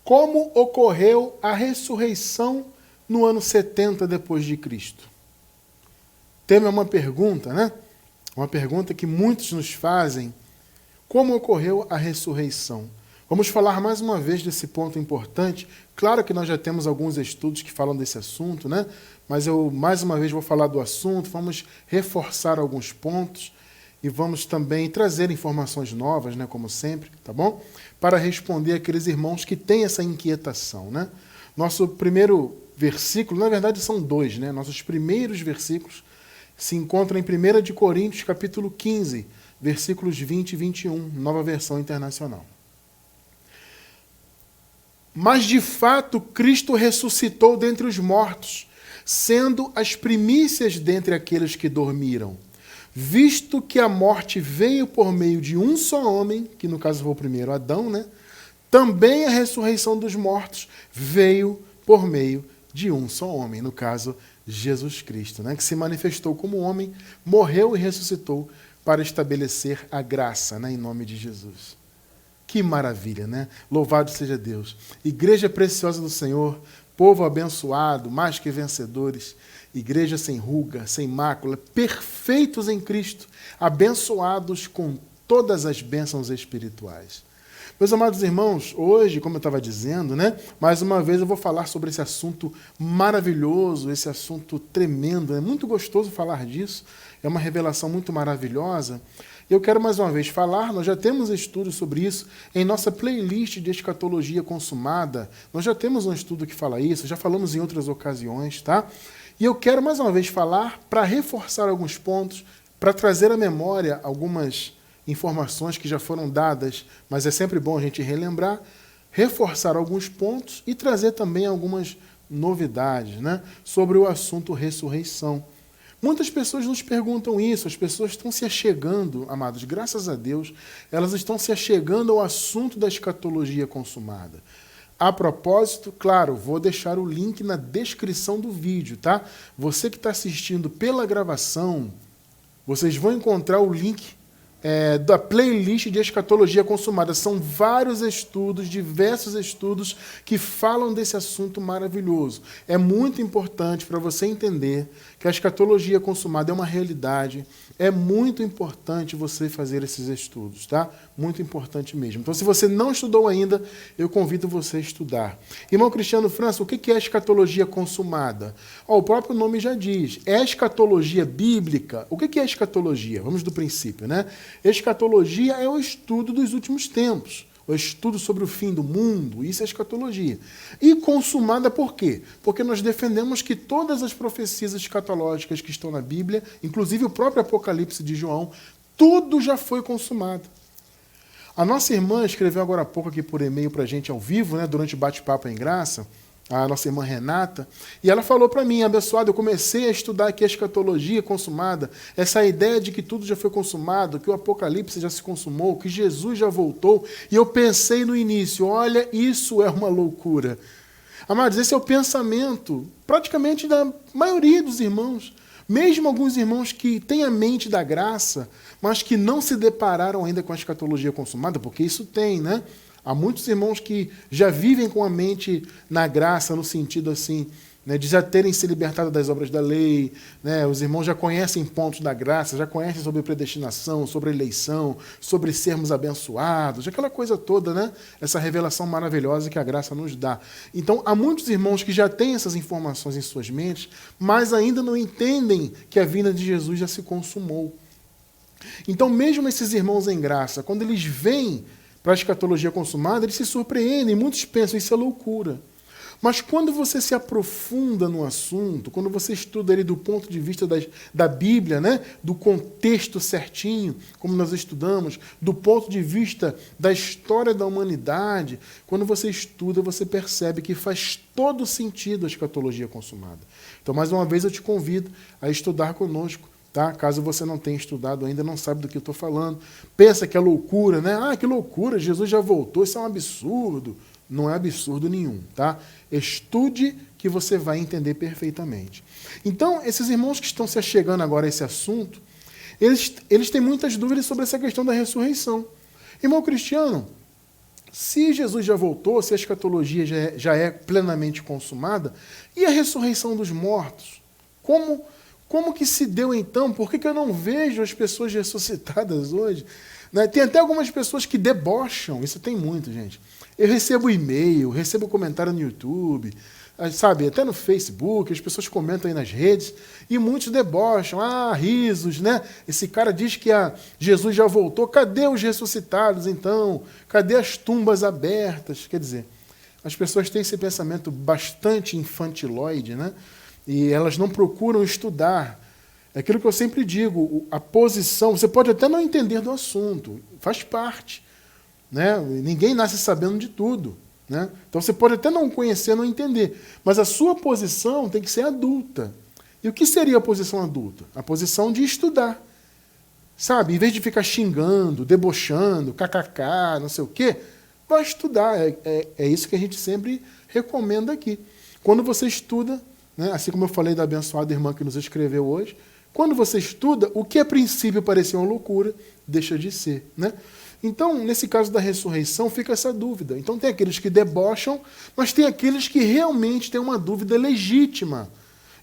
como ocorreu a ressurreição no ano 70 depois de Cristo? O tema é uma pergunta, né? Uma pergunta que muitos nos fazem. Como ocorreu a ressurreição? Vamos falar mais uma vez desse ponto importante. Claro que nós já temos alguns estudos que falam desse assunto, né? Mas eu, mais uma vez, vou falar do assunto, vamos reforçar alguns pontos e vamos também trazer informações novas, né? Como sempre, tá bom? Para responder aqueles irmãos que têm essa inquietação, né? Nosso primeiro versículo, na verdade são dois, né? Nossos primeiros versículos se encontram em 1 de Coríntios, capítulo 15, versículos 20 e 21, nova versão internacional. Mas de fato Cristo ressuscitou dentre os mortos, sendo as primícias dentre aqueles que dormiram. Visto que a morte veio por meio de um só homem, que no caso foi o primeiro Adão, né? Também a ressurreição dos mortos veio por meio de um só homem, no caso Jesus Cristo, né? Que se manifestou como homem, morreu e ressuscitou para estabelecer a graça, né? Em nome de Jesus. Que maravilha, né? Louvado seja Deus. Igreja preciosa do Senhor, povo abençoado, mais que vencedores, igreja sem ruga, sem mácula, perfeitos em Cristo, abençoados com todas as bênçãos espirituais. Meus amados irmãos, hoje, como eu estava dizendo, né, mais uma vez eu vou falar sobre esse assunto maravilhoso, esse assunto tremendo. É muito gostoso falar disso, é uma revelação muito maravilhosa. Eu quero mais uma vez falar, nós já temos estudos sobre isso em nossa playlist de escatologia consumada. Nós já temos um estudo que fala isso, já falamos em outras ocasiões, tá? E eu quero mais uma vez falar para reforçar alguns pontos, para trazer à memória algumas informações que já foram dadas, mas é sempre bom a gente relembrar, reforçar alguns pontos e trazer também algumas novidades, né, sobre o assunto ressurreição. Muitas pessoas nos perguntam isso, as pessoas estão se achegando, amados, graças a Deus, elas estão se achegando ao assunto da escatologia consumada. A propósito, claro, vou deixar o link na descrição do vídeo, tá? Você que está assistindo pela gravação, vocês vão encontrar o link da playlist de escatologia consumada. São vários estudos, diversos estudos que falam desse assunto maravilhoso. É muito importante para você entender que a escatologia consumada é uma realidade. É muito importante você fazer esses estudos, tá? Muito importante mesmo. Então, se você não estudou ainda, eu convido você a estudar. Irmão Cristiano França, o que é escatologia consumada? O próprio nome já diz. É escatologia bíblica. O que é escatologia? Vamos do princípio, né? Escatologia é o estudo dos últimos tempos. O estudo sobre o fim do mundo, isso é escatologia. E consumada por quê? Porque nós defendemos que todas as profecias escatológicas que estão na Bíblia, inclusive o próprio Apocalipse de João, tudo já foi consumado. A nossa irmã escreveu agora há pouco aqui por e-mail para a gente ao vivo, né, durante o bate-papo em graça, a nossa irmã Renata, e ela falou para mim, abençoado, eu comecei a estudar aqui a escatologia consumada, essa ideia de que tudo já foi consumado, que o Apocalipse já se consumou, que Jesus já voltou, e eu pensei no início, olha, isso é uma loucura. Amados, esse é o pensamento praticamente da maioria dos irmãos, mesmo alguns irmãos que têm a mente da graça, mas que não se depararam ainda com a escatologia consumada, porque isso tem, né? Há muitos irmãos que já vivem com a mente na graça, no sentido assim, né, de já terem se libertado das obras da lei, né, os irmãos já conhecem pontos da graça, já conhecem sobre predestinação, sobre eleição, sobre sermos abençoados, aquela coisa toda, né, essa revelação maravilhosa que a graça nos dá. Então, há muitos irmãos que já têm essas informações em suas mentes, mas ainda não entendem que a vinda de Jesus já se consumou. Então, mesmo esses irmãos em graça, quando eles veem para a escatologia consumada, eles se surpreendem, muitos pensam, isso é loucura. Mas quando você se aprofunda no assunto, quando você estuda ele do ponto de vista da Bíblia, né, do contexto certinho, como nós estudamos, do ponto de vista da história da humanidade, quando você estuda, você percebe que faz todo sentido a escatologia consumada. Então, mais uma vez, eu te convido a estudar conosco. Tá? Caso você não tenha estudado ainda, não sabe do que eu estou falando. Pensa que é loucura, né? Ah, que loucura, Jesus já voltou, isso é um absurdo. Não é absurdo nenhum, tá? Estude que você vai entender perfeitamente. Então, esses irmãos que estão se achegando agora a esse assunto, eles têm muitas dúvidas sobre essa questão da ressurreição. Irmão Cristiano, Se Jesus já voltou, se a escatologia já é plenamente consumada, e a ressurreição dos mortos? Como que se deu então? Por que eu não vejo as pessoas ressuscitadas hoje? Né? Tem até algumas pessoas que debocham, isso tem muito, gente. Eu recebo e-mail, recebo comentário no YouTube, sabe, até no Facebook, as pessoas comentam aí nas redes, e muitos debocham, risos, né? Esse cara diz que Jesus já voltou, cadê os ressuscitados então? Cadê as tumbas abertas? Quer dizer, as pessoas têm esse pensamento bastante infantiloide, né? E elas não procuram estudar. É aquilo que eu sempre digo, a posição, você pode até não entender do assunto, faz parte, né? Ninguém nasce sabendo de tudo. Né? Então você pode até não conhecer, não entender, mas a sua posição tem que ser adulta. E o que seria a posição adulta? A posição de estudar. Sabe? Em vez de ficar xingando, debochando, kkk, não sei o quê, vai estudar. É isso que a gente sempre recomenda aqui. Quando você estuda, né, assim como eu falei da abençoada irmã que nos escreveu hoje, quando você estuda, o que a princípio parecia uma loucura, deixa de ser. Né? Então, nesse caso da ressurreição, fica essa dúvida. Então, tem aqueles que debocham, mas tem aqueles que realmente têm uma dúvida legítima.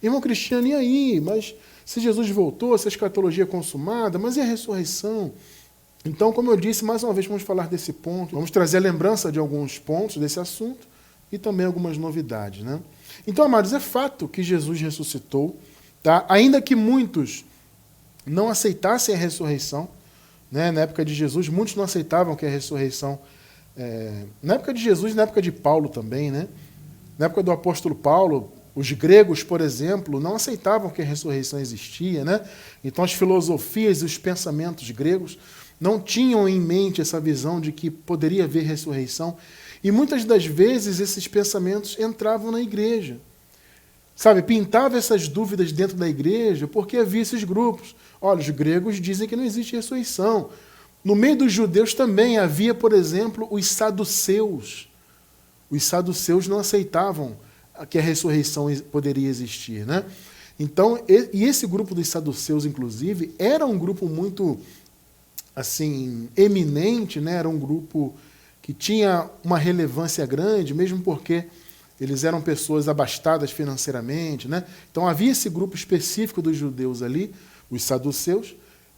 Irmão Cristiano, e aí? Mas se Jesus voltou, se a escatologia é consumada, mas e a ressurreição? Então, como eu disse, mais uma vez vamos falar desse ponto, vamos trazer a lembrança de alguns pontos desse assunto e também algumas novidades. Né? Então, amados, é fato que Jesus ressuscitou, tá? Ainda que muitos não aceitassem a ressurreição, né? Na época de Jesus, muitos não aceitavam que a ressurreição... na época de Jesus e na época de Paulo também, né? Na época do apóstolo Paulo, os gregos, por exemplo, não aceitavam que a ressurreição existia. Né? Então as filosofias e os pensamentos gregos não tinham em mente essa visão de que poderia haver ressurreição. E muitas das vezes esses pensamentos entravam na igreja. Sabe, pintava essas dúvidas dentro da igreja porque havia esses grupos. Olha, os gregos dizem que não existe ressurreição. No meio dos judeus também havia, por exemplo, os saduceus. Os saduceus não aceitavam que a ressurreição poderia existir. Né? Então, e esse grupo dos saduceus, inclusive, era um grupo muito assim, eminente, né? Era um grupo que tinha uma relevância grande, mesmo porque eles eram pessoas abastadas financeiramente. Né? Então havia esse grupo específico dos judeus ali, os saduceus,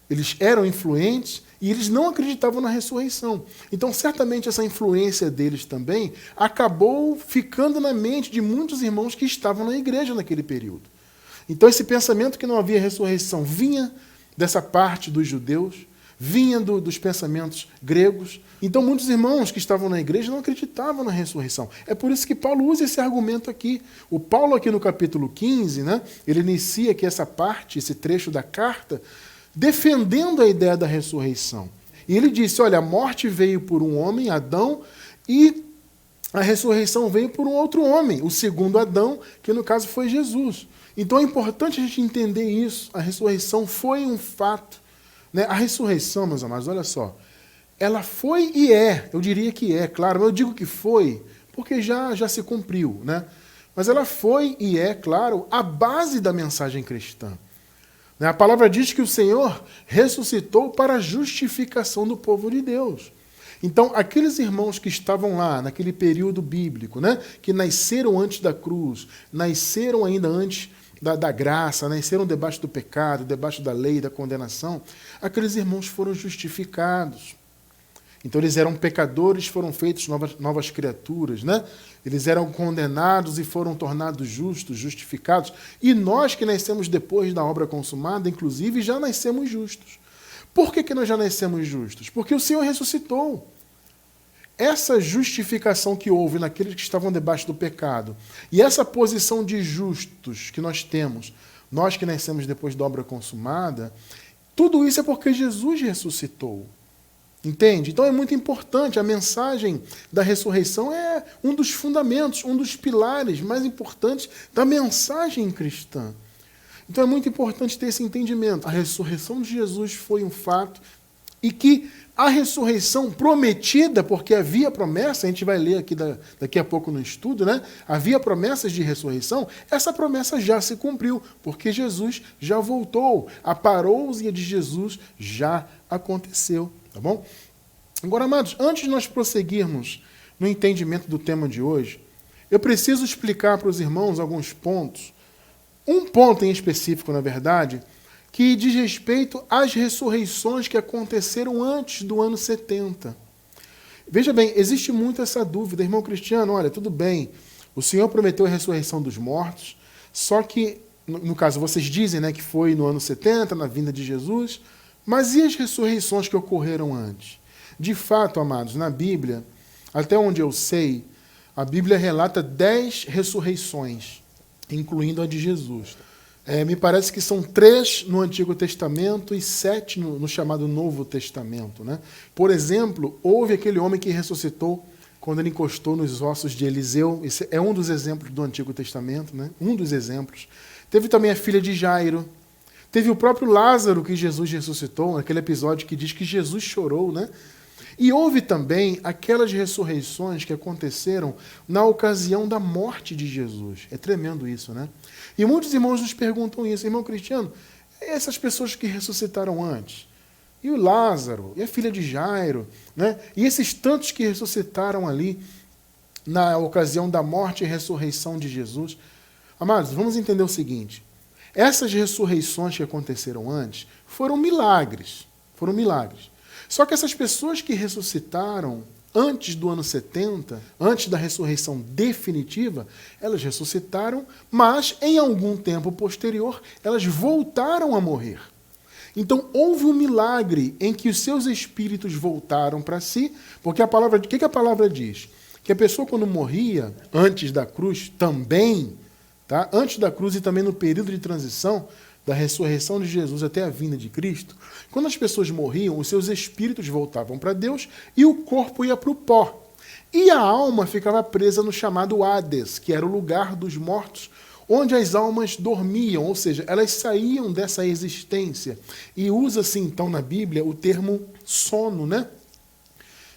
eles eram influentes e eles não acreditavam na ressurreição. Então certamente essa influência deles também acabou ficando na mente de muitos irmãos que estavam na igreja naquele período. Então esse pensamento que não havia ressurreição vinha dessa parte dos judeus, vinha dos pensamentos gregos. Então muitos irmãos que estavam na igreja não acreditavam na ressurreição. É por isso que Paulo usa esse argumento aqui. O Paulo aqui no capítulo 15, né, ele inicia aqui essa parte, esse trecho da carta, defendendo a ideia da ressurreição. E ele disse, olha, a morte veio por um homem, Adão, e a ressurreição veio por um outro homem, o segundo Adão, que no caso foi Jesus. Então é importante a gente entender isso. A ressurreição foi um fato. Né? A ressurreição, meus amados, olha só, ela foi e é, eu diria que é, claro, mas eu digo que foi, porque já se cumpriu, né? Mas ela foi e é, claro, a base da mensagem cristã. A palavra diz que o Senhor ressuscitou para a justificação do povo de Deus. Então, aqueles irmãos que estavam lá, naquele período bíblico, né, que nasceram antes da cruz, nasceram ainda antes da graça, nasceram debaixo do pecado, debaixo da lei, da condenação, aqueles irmãos foram justificados. Então eles eram pecadores, foram feitos novas criaturas, né? Eles eram condenados e foram tornados justos, justificados. E nós que nascemos depois da obra consumada, inclusive, já nascemos justos. Por que nós já nascemos justos? Porque o Senhor ressuscitou. Essa justificação que houve naqueles que estavam debaixo do pecado e essa posição de justos que nós temos, nós que nascemos depois da obra consumada, tudo isso é porque Jesus ressuscitou. Entende? Então é muito importante, a mensagem da ressurreição é um dos fundamentos, um dos pilares mais importantes da mensagem cristã. Então é muito importante ter esse entendimento. A ressurreição de Jesus foi um fato e que a ressurreição prometida, porque havia promessa, a gente vai ler aqui daqui a pouco no estudo, né? Havia promessas de ressurreição, essa promessa já se cumpriu, porque Jesus já voltou, a parousia de Jesus já aconteceu, tá bom? Agora, amados, antes de nós prosseguirmos no entendimento do tema de hoje, eu preciso explicar para os irmãos alguns pontos. Um ponto em específico, na verdade, que diz respeito às ressurreições que aconteceram antes do ano 70. Veja bem, existe muito essa dúvida. Irmão Cristiano, olha, tudo bem, o Senhor prometeu a ressurreição dos mortos, só que, no caso, vocês dizem, né, que foi no ano 70, na vinda de Jesus, mas e as ressurreições que ocorreram antes? De fato, amados, na Bíblia, até onde eu sei, a Bíblia relata 10 ressurreições, incluindo a de Jesus. Me parece que são 3 no Antigo Testamento e 7 no chamado Novo Testamento, né? Por exemplo, houve aquele homem que ressuscitou quando ele encostou nos ossos de Eliseu. Esse é um dos exemplos do Antigo Testamento, né? Um dos exemplos. Teve também a filha de Jairo. Teve o próprio Lázaro que Jesus ressuscitou, aquele episódio que diz que Jesus chorou, né? E houve também aquelas ressurreições que aconteceram na ocasião da morte de Jesus. É tremendo isso, né? E muitos irmãos nos perguntam isso. Irmão Cristiano, essas pessoas que ressuscitaram antes? E o Lázaro? E a filha de Jairo? Né? E esses tantos que ressuscitaram ali na ocasião da morte e ressurreição de Jesus? Amados, vamos entender o seguinte. Essas ressurreições que aconteceram antes foram milagres. Foram milagres. Só que essas pessoas que ressuscitaram antes do ano 70, antes da ressurreição definitiva, elas ressuscitaram, mas em algum tempo posterior, elas voltaram a morrer. Então, houve um milagre em que os seus espíritos voltaram para si, porque a palavra, o que a palavra diz? Que a pessoa, quando morria, antes da cruz, também, tá? Antes da cruz e também no período de transição, da ressurreição de Jesus até a vinda de Cristo, quando as pessoas morriam, os seus espíritos voltavam para Deus e o corpo ia para o pó. E a alma ficava presa no chamado Hades, que era o lugar dos mortos, onde as almas dormiam, ou seja, elas saíam dessa existência. E usa-se então na Bíblia o termo sono, né?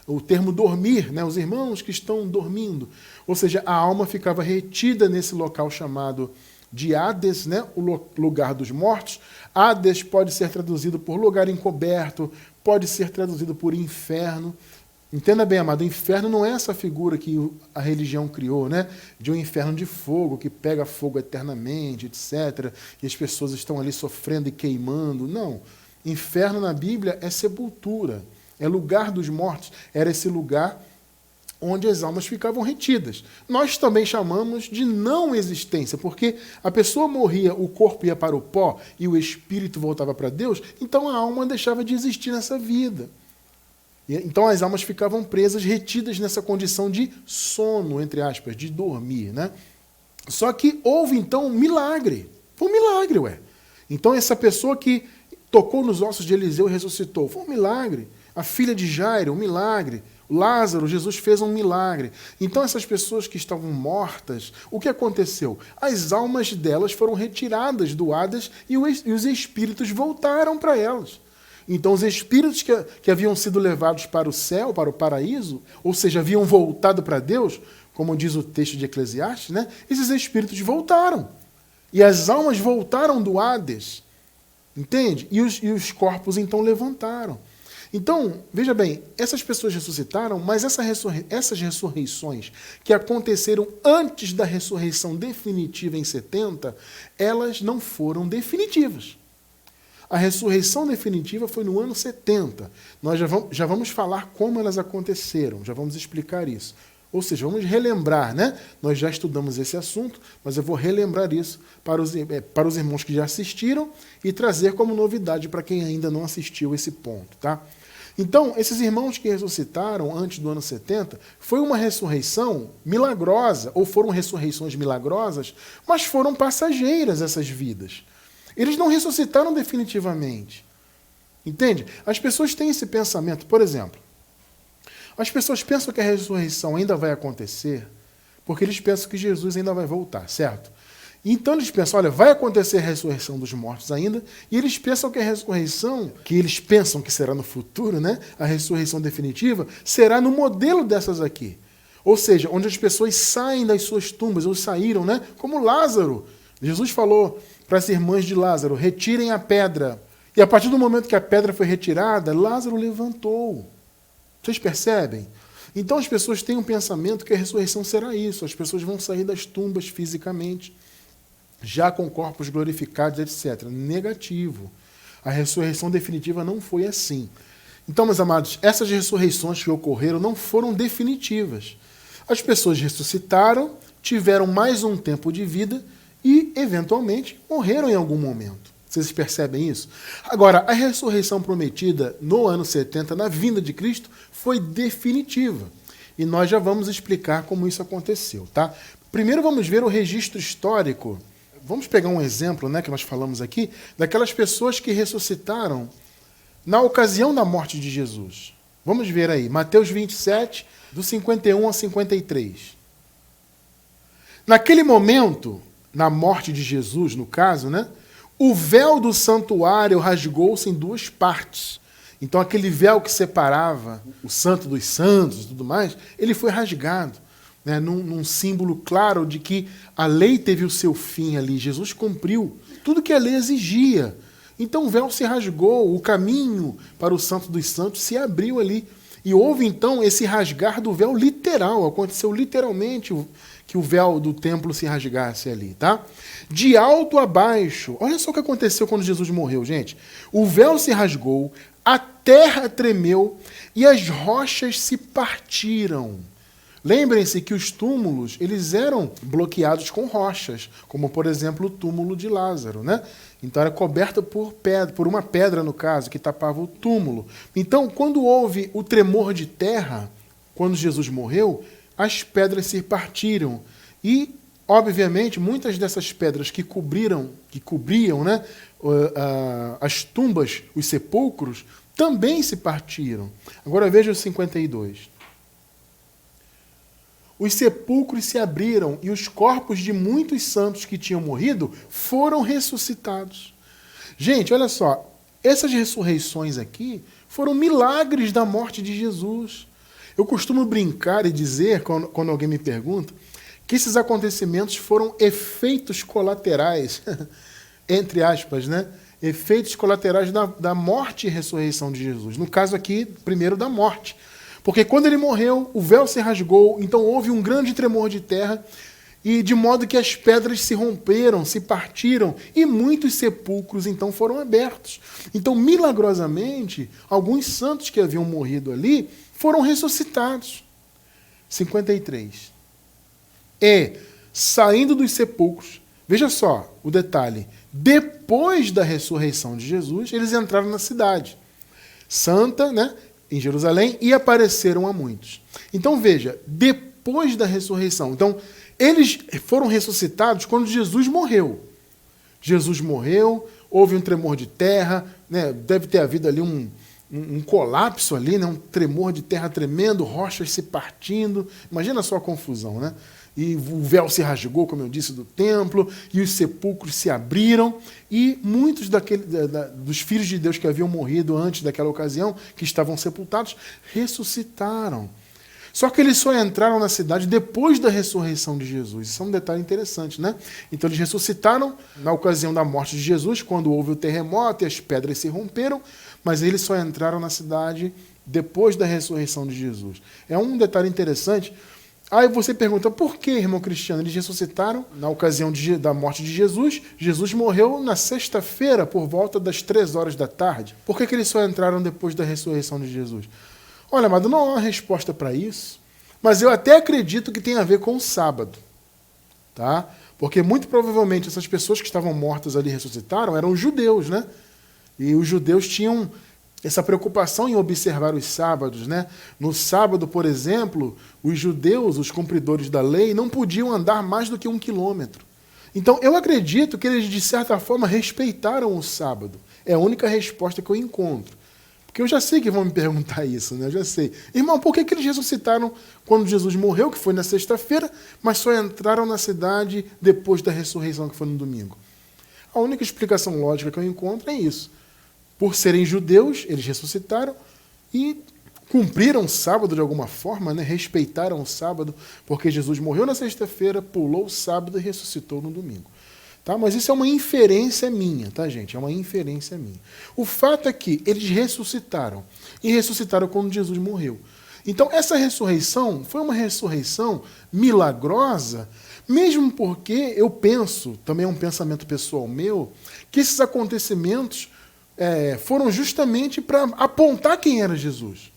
O termo dormir, né? Os irmãos que estão dormindo. Ou seja, a alma ficava retida nesse local chamado de Hades, né? O lugar dos mortos. Hades pode ser traduzido por lugar encoberto, pode ser traduzido por inferno. Entenda bem, amado, o inferno não é essa figura que a religião criou, né? De um inferno de fogo, que pega fogo eternamente, etc. E as pessoas estão ali sofrendo e queimando. Não. Inferno na Bíblia é sepultura, é lugar dos mortos. Era esse lugar onde as almas ficavam retidas. Nós também chamamos de não existência, porque a pessoa morria, o corpo ia para o pó e o espírito voltava para Deus, então a alma deixava de existir nessa vida. Então as almas ficavam presas, retidas nessa condição de sono, entre aspas, de dormir, né? Só que houve então um milagre. Foi um milagre, ué. Então essa pessoa que tocou nos ossos de Eliseu e ressuscitou, foi um milagre. A filha de Jairo, um milagre. Lázaro, Jesus fez um milagre. Então essas pessoas que estavam mortas, o que aconteceu? As almas delas foram retiradas do Hades e os espíritos voltaram para elas. Então os espíritos que haviam sido levados para o céu, para o paraíso, ou seja, haviam voltado para Deus, como diz o texto de Eclesiastes, né? Esses espíritos voltaram. E as almas voltaram do Hades. Entende? E os corpos então levantaram. Então, veja bem, essas pessoas ressuscitaram, mas essas ressurreições que aconteceram antes da ressurreição definitiva em 70, elas não foram definitivas. A ressurreição definitiva foi no ano 70. Nós já vamos falar como elas aconteceram, já vamos explicar isso. Ou seja, vamos relembrar, né? Nós já estudamos esse assunto, mas eu vou relembrar isso para os irmãos que já assistiram e trazer como novidade para quem ainda não assistiu esse ponto, tá? Então, esses irmãos que ressuscitaram antes do ano 70, foi uma ressurreição milagrosa, ou foram ressurreições milagrosas, mas foram passageiras essas vidas. Eles não ressuscitaram definitivamente. Entende? As pessoas têm esse pensamento, por exemplo, as pessoas pensam que a ressurreição ainda vai acontecer porque eles pensam que Jesus ainda vai voltar, certo? Então eles pensam, olha, vai acontecer a ressurreição dos mortos ainda, e eles pensam que a ressurreição, que eles pensam que será no futuro, né? A ressurreição definitiva, será no modelo dessas aqui. Ou seja, onde as pessoas saem das suas tumbas, ou saíram, né? Como Lázaro. Jesus falou para as irmãs de Lázaro, retirem a pedra. E a partir do momento que a pedra foi retirada, Lázaro levantou. Vocês percebem? Então as pessoas têm um pensamento que a ressurreição será isso. As pessoas vão sair das tumbas fisicamente, já com corpos glorificados, etc. Negativo. A ressurreição definitiva não foi assim. Então, meus amados, essas ressurreições que ocorreram não foram definitivas. As pessoas ressuscitaram, tiveram mais um tempo de vida e, eventualmente, morreram em algum momento. Vocês percebem isso? Agora, a ressurreição prometida no ano 70, na vinda de Cristo, foi definitiva. E nós já vamos explicar como isso aconteceu, tá? Primeiro vamos ver o registro histórico. Vamos pegar um exemplo, né, que nós falamos aqui, daquelas pessoas que ressuscitaram na ocasião da morte de Jesus. Vamos ver aí, Mateus 27, do 51 ao 53. Naquele momento, na morte de Jesus, no caso, né, o véu do santuário rasgou-se em duas partes. Então, aquele véu que separava o santo dos santos e tudo mais, ele foi rasgado, né, num símbolo claro de que a lei teve o seu fim ali. Jesus cumpriu tudo que a lei exigia. Então, o véu se rasgou, o caminho para o santo dos santos se abriu ali. E houve, então, esse rasgar do véu literal. Aconteceu literalmente que o véu do templo se rasgasse ali, tá? De alto a baixo. Olha só o que aconteceu quando Jesus morreu, gente. O véu se rasgou, a terra tremeu e as rochas se partiram. Lembrem-se que os túmulos, eles eram bloqueados com rochas, como, por exemplo, o túmulo de Lázaro, né? Então era coberta por pedra, por uma pedra, no caso, que tapava o túmulo. Então, quando houve o tremor de terra, quando Jesus morreu, as pedras se partiram. E, obviamente, muitas dessas pedras que cobriam, né, as tumbas, os sepulcros, também se partiram. Agora veja o 52. Os sepulcros se abriram e os corpos de muitos santos que tinham morrido foram ressuscitados. Gente, olha só, essas ressurreições aqui foram milagres da morte de Jesus. Eu costumo brincar e dizer, quando alguém me pergunta, que esses acontecimentos foram efeitos colaterais, entre aspas, né? Efeitos colaterais da morte e ressurreição de Jesus. No caso aqui, primeiro da morte. Porque quando ele morreu, o véu se rasgou, então houve um grande tremor de terra, e de modo que as pedras se romperam, se partiram, e muitos sepulcros então foram abertos. Então, milagrosamente, alguns santos que haviam morrido ali foram ressuscitados. 53. E, saindo dos sepulcros, veja só o detalhe, depois da ressurreição de Jesus, eles entraram na cidade santa, né, em Jerusalém, e apareceram a muitos. Então veja, depois da ressurreição, então eles foram ressuscitados quando Jesus morreu. Jesus morreu, houve um tremor de terra, né, deve ter havido ali um colapso ali, né, um tremor de terra tremendo, rochas se partindo. Imagina só a confusão, né? E o véu se rasgou, como eu disse, do templo, e os sepulcros se abriram, e muitos dos filhos de Deus que haviam morrido antes daquela ocasião, que estavam sepultados, ressuscitaram. Só que eles só entraram na cidade depois da ressurreição de Jesus. Isso é um detalhe interessante, né? Então eles ressuscitaram na ocasião da morte de Jesus, quando houve o terremoto e as pedras se romperam, mas eles só entraram na cidade depois da ressurreição de Jesus. É um detalhe interessante. Aí você pergunta, por que, irmão Cristiano? Eles ressuscitaram na ocasião da morte de Jesus. Jesus morreu na sexta-feira, por volta das 3 horas da tarde. Por que eles só entraram depois da ressurreição de Jesus? Olha, amado, não há uma resposta para isso, mas eu até acredito que tem a ver com o sábado. Tá? Porque muito provavelmente essas pessoas que estavam mortas ali ressuscitaram eram os judeus, né? E os judeus tinham essa preocupação em observar os sábados, né? No sábado, por exemplo, os judeus, os cumpridores da lei, não podiam andar mais do que 1 quilômetro. Então, eu acredito que eles, de certa forma, respeitaram o sábado. É a única resposta que eu encontro. Porque eu já sei que vão me perguntar isso, né? Eu já sei. Irmão, por que eles ressuscitaram quando Jesus morreu, que foi na sexta-feira, mas só entraram na cidade depois da ressurreição, que foi no domingo? A única explicação lógica que eu encontro é isso. Por serem judeus, eles ressuscitaram e cumpriram o sábado de alguma forma, né? Respeitaram o sábado, porque Jesus morreu na sexta-feira, pulou o sábado e ressuscitou no domingo. Tá? Mas isso é uma inferência minha, tá, gente? É uma inferência minha. O fato é que eles ressuscitaram, e ressuscitaram quando Jesus morreu. Então, essa ressurreição foi uma ressurreição milagrosa, mesmo porque eu penso, também é um pensamento pessoal meu, que esses acontecimentos foram justamente para apontar quem era Jesus.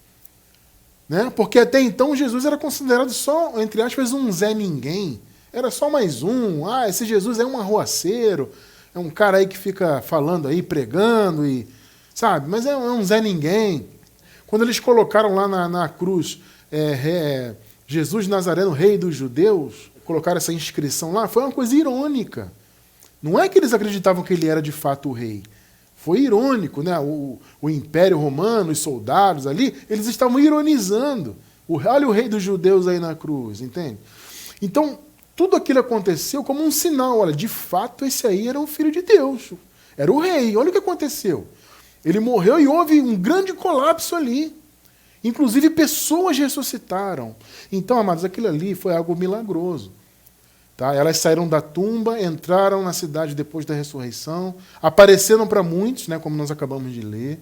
Né? Porque até então Jesus era considerado só, entre aspas, um Zé Ninguém. Era só mais um. Ah, esse Jesus é um arruaceiro, é um cara aí que fica falando aí, pregando, e sabe? Mas é um Zé Ninguém. Quando eles colocaram lá na cruz Jesus Nazareno, rei dos judeus, colocaram essa inscrição lá, foi uma coisa irônica. Não é que eles acreditavam que ele era de fato o rei. Foi irônico, né? O Império Romano, os soldados ali, eles estavam ironizando. Olha o rei dos judeus aí na cruz, entende? Então, tudo aquilo aconteceu como um sinal. Olha, de fato, esse aí era o Filho de Deus. Era o rei. Olha o que aconteceu. Ele morreu e houve um grande colapso ali. Inclusive, pessoas ressuscitaram. Então, amados, aquilo ali foi algo milagroso. Tá? Elas saíram da tumba, entraram na cidade depois da ressurreição, apareceram para muitos, né, como nós acabamos de ler.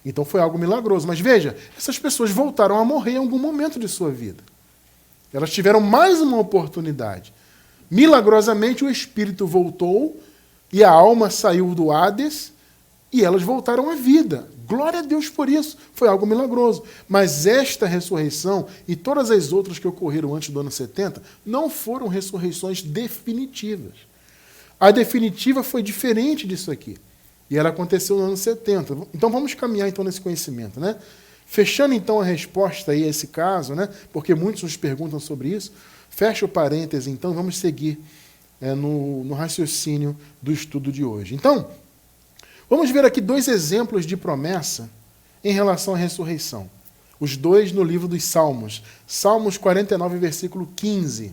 Então, foi algo milagroso. Mas veja, essas pessoas voltaram a morrer em algum momento de sua vida. Elas tiveram mais uma oportunidade. Milagrosamente, o espírito voltou e a alma saiu do Hades e elas voltaram à vida. Glória a Deus por isso. Foi algo milagroso. Mas esta ressurreição e todas as outras que ocorreram antes do ano 70 não foram ressurreições definitivas. A definitiva foi diferente disso aqui. E ela aconteceu no ano 70. Então vamos caminhar então nesse conhecimento, né? Fechando então a resposta aí a esse caso, né? Porque muitos nos perguntam sobre isso. Fecha o parêntese, então vamos seguir no raciocínio do estudo de hoje. Então, vamos ver aqui dois exemplos de promessa em relação à ressurreição. Os dois no livro dos Salmos. Salmos 49, versículo 15.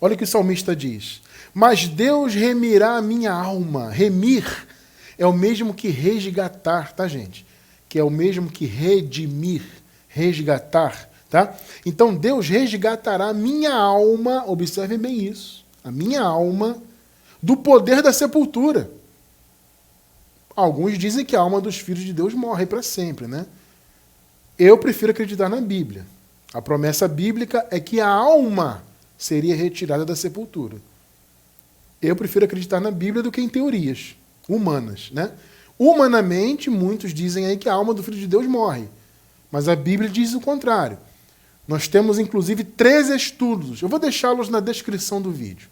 Olha o que o salmista diz. Mas Deus remirá a minha alma. Remir é o mesmo que resgatar, tá, gente? Que é o mesmo que redimir, resgatar, tá? Então Deus resgatará a minha alma, observem bem isso, a minha alma, do poder da sepultura. Alguns dizem que a alma dos filhos de Deus morre para sempre, né? Eu prefiro acreditar na Bíblia. A promessa bíblica é que a alma seria retirada da sepultura. Eu prefiro acreditar na Bíblia do que em teorias humanas, né? Humanamente, muitos dizem aí que a alma do Filho de Deus morre. Mas a Bíblia diz o contrário. Nós temos, inclusive, 3 estudos. Eu vou deixá-los na descrição do vídeo.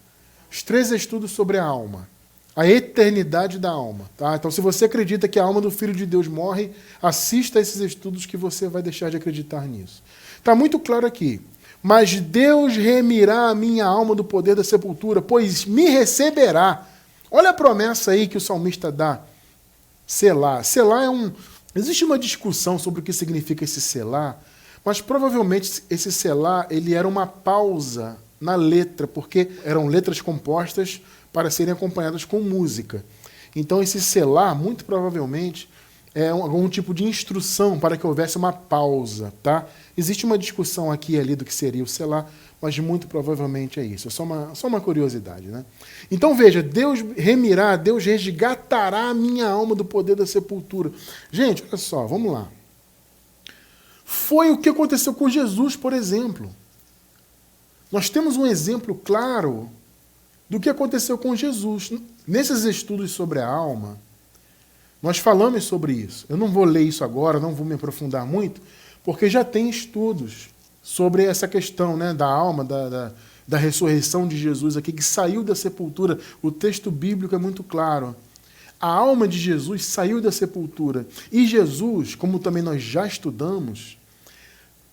Os 3 estudos sobre a alma. A eternidade da alma. Tá? Então, se você acredita que a alma do Filho de Deus morre, assista a esses estudos que você vai deixar de acreditar nisso. Está muito claro aqui. Mas Deus remirá a minha alma do poder da sepultura, pois me receberá. Olha a promessa aí que o salmista dá. Selar. Selar existe uma discussão sobre o que significa esse selar, mas provavelmente esse selar ele era uma pausa na letra, porque eram letras compostas para serem acompanhadas com música. Então esse selar, muito provavelmente, é algum tipo de instrução para que houvesse uma pausa. Tá? Existe uma discussão aqui e ali do que seria o selar, mas muito provavelmente é isso. É só uma curiosidade. Né? Então veja, Deus remirá, Deus resgatará a minha alma do poder da sepultura. Gente, olha só, vamos lá. Foi o que aconteceu com Jesus, por exemplo. Nós temos um exemplo claro do que aconteceu com Jesus. Nesses estudos sobre a alma, nós falamos sobre isso. Eu não vou ler isso agora, não vou me aprofundar muito, porque já tem estudos sobre essa questão, né, da alma, da ressurreição de Jesus aqui, que saiu da sepultura. O texto bíblico é muito claro. A alma de Jesus saiu da sepultura. E Jesus, como também nós já estudamos,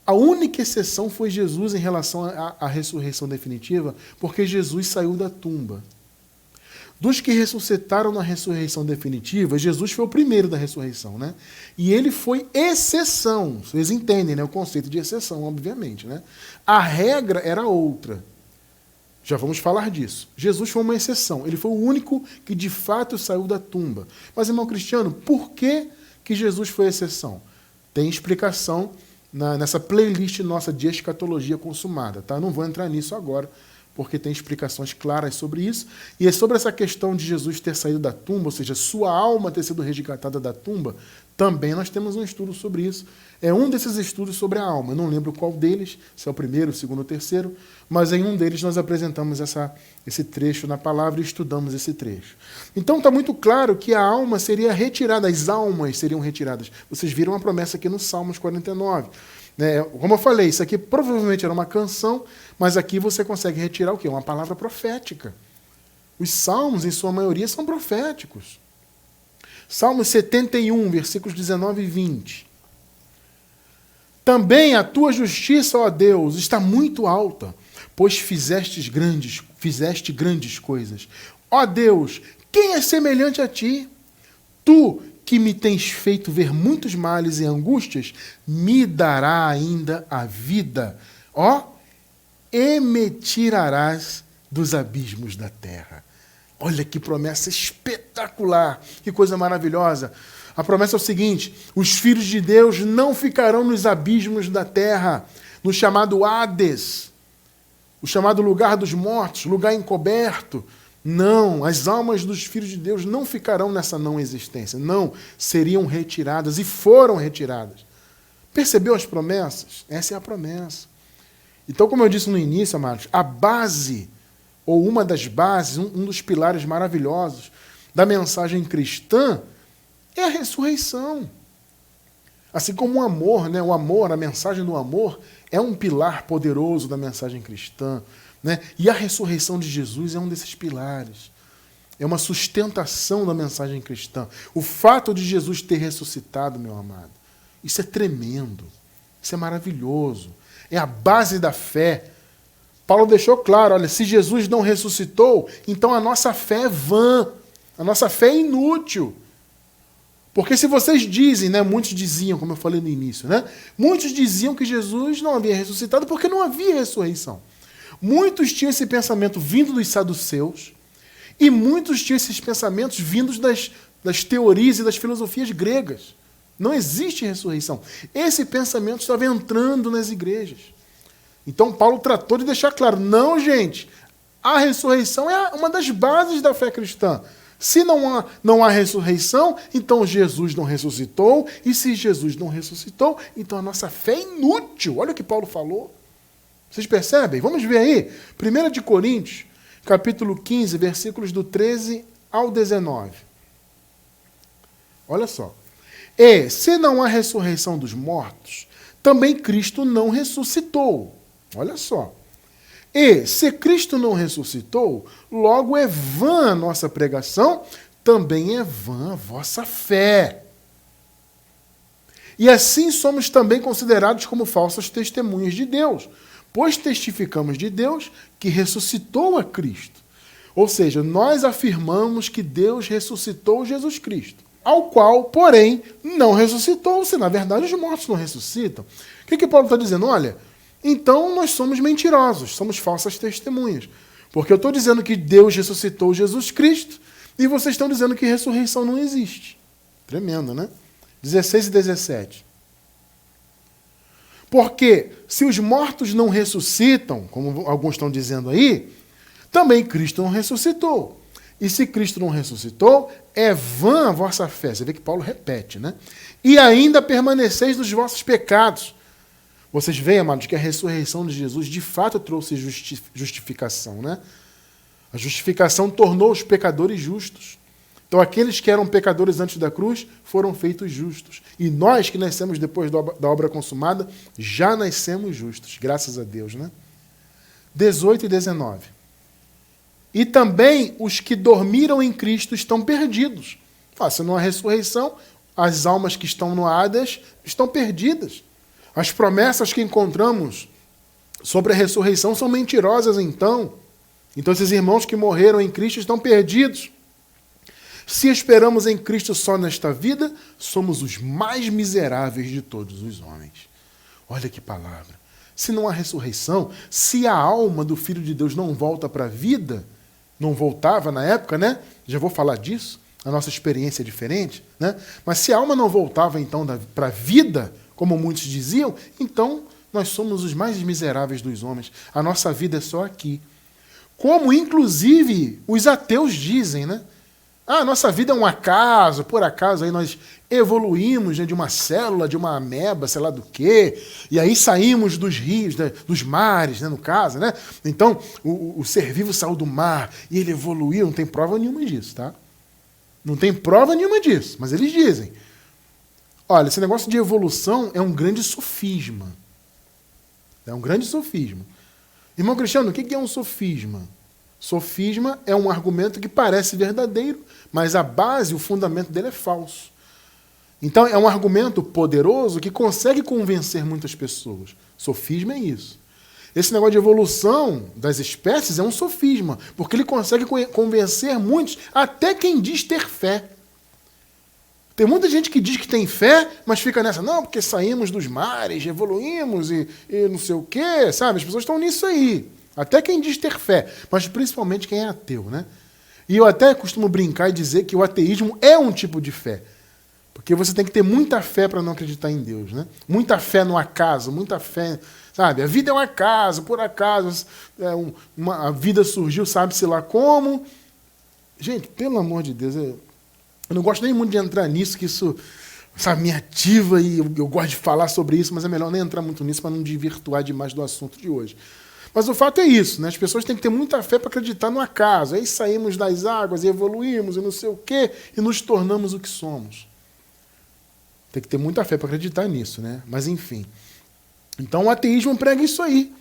a única exceção foi Jesus em relação à ressurreição definitiva, porque Jesus saiu da tumba. Dos que ressuscitaram na ressurreição definitiva, Jesus foi o primeiro da ressurreição, né? E ele foi exceção. Vocês entendem, né? O conceito de exceção, obviamente, né? A regra era outra. Já vamos falar disso. Jesus foi uma exceção. Ele foi o único que de fato saiu da tumba. Mas, irmão Cristiano, por que Jesus foi exceção? Tem explicação nessa playlist nossa de escatologia consumada, tá? Não vou entrar nisso agora, porque tem explicações claras sobre isso. E é sobre essa questão de Jesus ter saído da tumba, ou seja, sua alma ter sido resgatada da tumba, também nós temos um estudo sobre isso. É um desses estudos sobre a alma. Eu não lembro qual deles, se é o primeiro, o segundo ou o terceiro, mas em um deles nós apresentamos esse trecho na palavra e estudamos esse trecho. Então está muito claro que a alma seria retirada, as almas seriam retiradas. Vocês viram a promessa aqui no Salmos 49. Como eu falei, isso aqui provavelmente era uma canção, mas aqui você consegue retirar o quê? Uma palavra profética. Os salmos, em sua maioria, são proféticos. Salmo 71, versículos 19 e 20. Também a tua justiça, ó Deus, está muito alta, pois fizeste grandes coisas. Ó Deus, quem é semelhante a ti? Tu, que me tens feito ver muitos males e angústias, me dará ainda a vida, e me tirarás dos abismos da terra. Olha que promessa espetacular, que coisa maravilhosa. A promessa é o seguinte: os filhos de Deus não ficarão nos abismos da terra, no chamado Hades, o chamado lugar dos mortos, lugar encoberto. Não, as almas dos filhos de Deus não ficarão nessa não existência. Não, seriam retiradas e foram retiradas. Percebeu as promessas? Essa é a promessa. Então, como eu disse no início, amados, a base, ou uma das bases, um dos pilares maravilhosos da mensagem cristã é a ressurreição. Assim como o amor, o amor, a mensagem do amor, é um pilar poderoso da mensagem cristã. E a ressurreição de Jesus é um desses pilares. É uma sustentação da mensagem cristã. O fato de Jesus ter ressuscitado, meu amado, isso é tremendo. Isso é maravilhoso. É a base da fé. Paulo deixou claro, olha, se Jesus não ressuscitou, então a nossa fé é vã. A nossa fé é inútil. Porque se vocês dizem, muitos diziam, como eu falei no início, muitos diziam que Jesus não havia ressuscitado porque não havia ressurreição. Muitos tinham esse pensamento vindo dos saduceus e muitos tinham esses pensamentos vindos das teorias e das filosofias gregas. Não existe ressurreição. Esse pensamento estava entrando nas igrejas. Então Paulo tratou de deixar claro, não, gente, a ressurreição é uma das bases da fé cristã. Se não há ressurreição, então Jesus não ressuscitou, e se Jesus não ressuscitou, então a nossa fé é inútil. Olha o que Paulo falou. Vocês percebem? Vamos ver aí. 1 de Coríntios, capítulo 15, versículos do 13 ao 19. Olha só. E, se não há ressurreição dos mortos, também Cristo não ressuscitou. Olha só. E, se Cristo não ressuscitou, logo é vã a nossa pregação, também é vã a vossa fé. E assim somos também considerados como falsas testemunhas de Deus, pois testificamos de Deus que ressuscitou a Cristo. Ou seja, nós afirmamos que Deus ressuscitou Jesus Cristo, ao qual, porém, não ressuscitou, se na verdade os mortos não ressuscitam. O que Paulo está dizendo? Olha, então nós somos mentirosos, somos falsas testemunhas. Porque eu estou dizendo que Deus ressuscitou Jesus Cristo e vocês estão dizendo que ressurreição não existe. Tremendo, né? 16 e 17. Porque se os mortos não ressuscitam, como alguns estão dizendo aí, também Cristo não ressuscitou. E se Cristo não ressuscitou, é vã a vossa fé. Você vê que Paulo repete, E ainda permaneceis nos vossos pecados. Vocês veem, amados, que a ressurreição de Jesus de fato trouxe justificação, A justificação tornou os pecadores justos. Então, aqueles que eram pecadores antes da cruz foram feitos justos. E nós que nascemos depois da obra consumada, já nascemos justos, graças a Deus, 18 e 19. E também os que dormiram em Cristo estão perdidos. Se não há ressurreição, as almas que estão no Hades estão perdidas. As promessas que encontramos sobre a ressurreição são mentirosas, então. Então, esses irmãos que morreram em Cristo estão perdidos. Se esperamos em Cristo só nesta vida, somos os mais miseráveis de todos os homens. Olha que palavra. Se não há ressurreição, se a alma do Filho de Deus não volta para a vida, não voltava na época, Já vou falar disso, a nossa experiência é diferente, Mas se a alma não voltava, então, para a vida, como muitos diziam, então nós somos os mais miseráveis dos homens. A nossa vida é só aqui. Como, inclusive, os ateus dizem, né? Ah, nossa vida é um acaso, por acaso aí nós evoluímos, né, de uma célula, de uma ameba, sei lá do quê, e aí saímos dos rios, né, dos mares, né, no caso, né? Então, o ser vivo saiu do mar e ele evoluiu, não tem prova nenhuma disso, tá? Não tem prova nenhuma disso, mas eles dizem. Olha, esse negócio de evolução é um grande sofisma. É um grande sofisma. Irmão Cristiano, o que é um sofisma? Sofisma é um argumento que parece verdadeiro, mas a base, o fundamento dele é falso. Então, é um argumento poderoso que consegue convencer muitas pessoas. Sofisma é isso. Esse negócio de evolução das espécies é um sofisma, porque ele consegue convencer muitos, até quem diz ter fé. Tem muita gente que diz que tem fé, mas fica nessa, não, porque saímos dos mares, evoluímos e não sei o quê, sabe? As pessoas estão nisso aí. Até quem diz ter fé, mas principalmente quem é ateu, né? E eu até costumo brincar e dizer que o ateísmo é um tipo de fé. Porque você tem que ter muita fé para não acreditar em Deus, né? Muita fé no acaso, muita fé, sabe? A vida é um acaso, por acaso, a vida surgiu, sabe-se lá como. Gente, pelo amor de Deus, eu não gosto nem muito de entrar nisso, que isso, sabe, me ativa e eu gosto de falar sobre isso, mas é melhor nem entrar muito nisso para não desvirtuar demais do assunto de hoje. Mas o fato é isso, né? As pessoas têm que ter muita fé para acreditar no acaso. Aí saímos das águas e evoluímos e não sei o quê e nos tornamos o que somos. Tem que ter muita fé para acreditar nisso, né? Mas enfim. Então o ateísmo prega isso aí.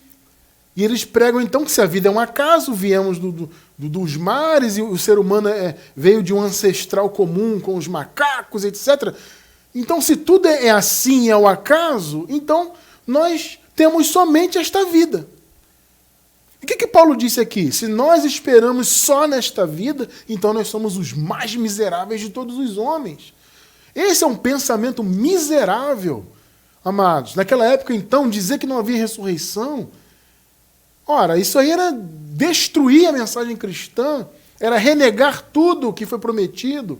E eles pregam então que se a vida é um acaso, viemos dos mares e o ser humano veio de um ancestral comum com os macacos, etc. Então se tudo é assim, é o acaso, então nós temos somente esta vida. E o que Paulo disse aqui? Se nós esperamos só nesta vida, então nós somos os mais miseráveis de todos os homens. Esse é um pensamento miserável, amados. Naquela época, então, dizer que não havia ressurreição, ora, isso aí era destruir a mensagem cristã, era renegar tudo o que foi prometido,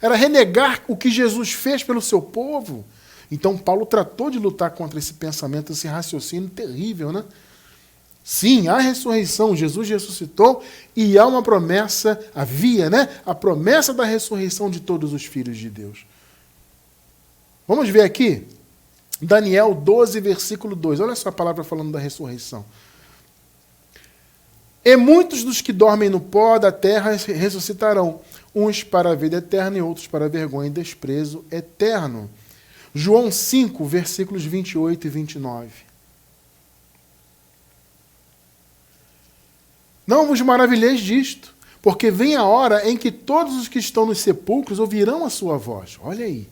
era renegar o que Jesus fez pelo seu povo. Então, Paulo tratou de lutar contra esse pensamento, esse raciocínio terrível, né? Sim, há ressurreição, Jesus ressuscitou e há uma promessa, havia, né? A promessa da ressurreição de todos os filhos de Deus. Vamos ver aqui, Daniel 12, versículo 2. Olha só a palavra falando da ressurreição. E muitos dos que dormem no pó da terra ressuscitarão, uns para a vida eterna e outros para a vergonha e desprezo eterno. João 5, versículos 28 e 29. Não vos maravilheis disto, porque vem a hora em que todos os que estão nos sepulcros ouvirão a sua voz. Olha aí.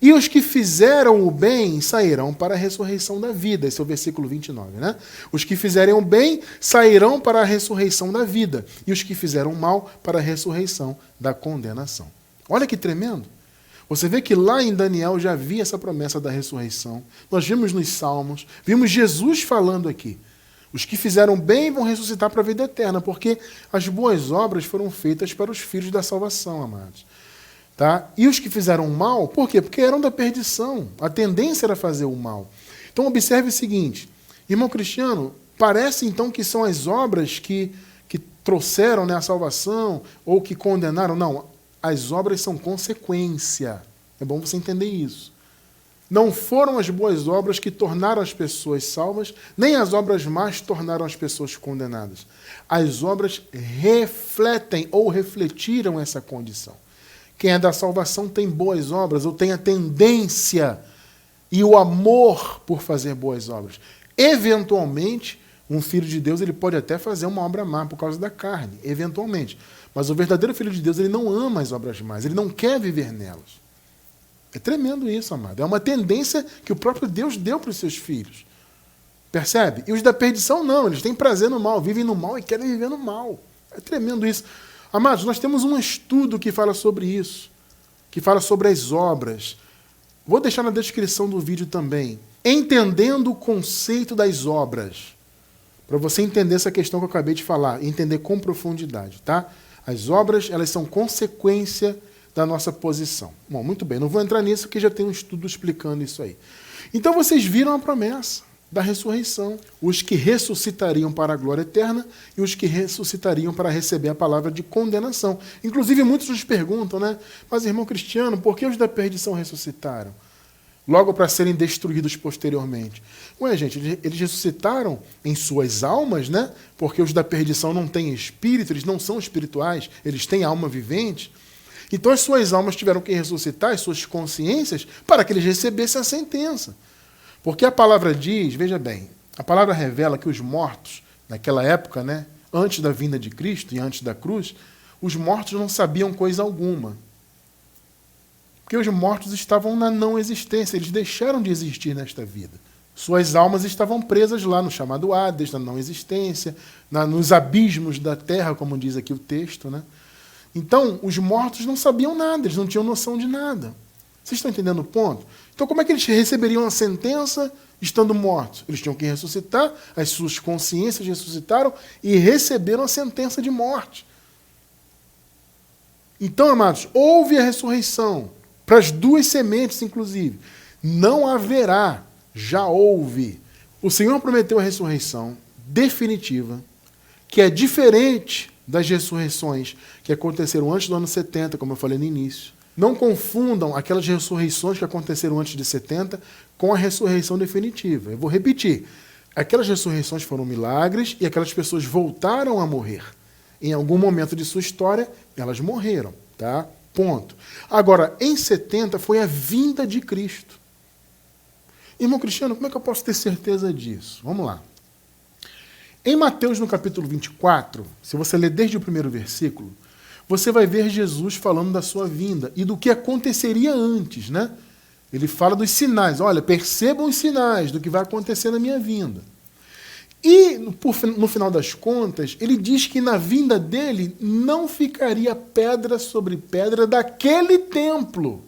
E os que fizeram o bem sairão para a ressurreição da vida. Esse é o versículo 29, né? Os que fizerem o bem sairão para a ressurreição da vida. E os que fizeram o mal para a ressurreição da condenação. Olha que tremendo. Você vê que lá em Daniel já havia essa promessa da ressurreição. Nós vimos nos Salmos, vimos Jesus falando aqui. Os que fizeram bem vão ressuscitar para a vida eterna, porque as boas obras foram feitas para os filhos da salvação, amados. Tá? E os que fizeram mal, por quê? Porque eram da perdição. A tendência era fazer o mal. Então observe o seguinte, irmão Cristiano, parece então que são as obras que trouxeram, né, a salvação ou que condenaram. Não, as obras são consequência. É bom você entender isso. Não foram as boas obras que tornaram as pessoas salvas, nem as obras más tornaram as pessoas condenadas. As obras refletem ou refletiram essa condição. Quem é da salvação tem boas obras, ou tem a tendência e o amor por fazer boas obras. Eventualmente, um filho de Deus ele pode até fazer uma obra má por causa da carne, eventualmente. Mas o verdadeiro filho de Deus ele não ama as obras más, ele não quer viver nelas. É tremendo isso, amado. É uma tendência que o próprio Deus deu para os seus filhos. Percebe? E os da perdição não, eles têm prazer no mal, vivem no mal e querem viver no mal. É tremendo isso. Amados, nós temos um estudo que fala sobre isso, que fala sobre as obras. Vou deixar na descrição do vídeo também. Entendendo o conceito das obras. Para você entender essa questão que eu acabei de falar, e entender com profundidade, tá? As obras, elas são consequência da nossa posição. Bom, muito bem, não vou entrar nisso porque já tem um estudo explicando isso aí. Então vocês viram a promessa. da ressurreição. Os que ressuscitariam para a glória eterna e os que ressuscitariam para receber a palavra de condenação. Inclusive, muitos nos perguntam, né? Mas, irmão Cristiano, por que os da perdição ressuscitaram? Logo para serem destruídos posteriormente. Ué, gente, eles ressuscitaram em suas almas, né? Porque os da perdição não têm espírito, eles não são espirituais, eles têm alma vivente. Então as suas almas tiveram que ressuscitar, as suas consciências, para que eles recebessem a sentença. Porque a palavra diz, veja bem, a palavra revela que os mortos, naquela época, né? Antes da vinda de Cristo e antes da cruz, os mortos não sabiam coisa alguma. Porque os mortos estavam na não existência, eles deixaram de existir nesta vida. Suas almas estavam presas lá no chamado Hades, na não existência, nos abismos da terra, como diz aqui o texto, né? Então, os mortos não sabiam nada, eles não tinham noção de nada. Vocês estão entendendo o ponto? Então, como é que eles receberiam a sentença estando mortos? Eles tinham que ressuscitar, as suas consciências ressuscitaram e receberam a sentença de morte. Então, amados, houve a ressurreição. Para as duas sementes, inclusive. Não haverá, já houve. O Senhor prometeu a ressurreição definitiva, que é diferente das ressurreições que aconteceram antes do ano 70, como eu falei no início. Não confundam aquelas ressurreições que aconteceram antes de 70 com a ressurreição definitiva. Eu vou repetir. Aquelas ressurreições foram milagres e aquelas pessoas voltaram a morrer. Em algum momento de sua história, elas morreram, tá? Ponto. Agora, em 70 foi a vinda de Cristo. Irmão Cristiano, como é que eu posso ter certeza disso? Vamos lá. Em Mateus, no capítulo 24, se você ler desde o primeiro versículo, você vai ver Jesus falando da sua vinda e do que aconteceria antes, né? Ele fala dos sinais. Olha, percebam os sinais do que vai acontecer na minha vinda. E, no final das contas, ele diz que na vinda dele não ficaria pedra sobre pedra daquele templo.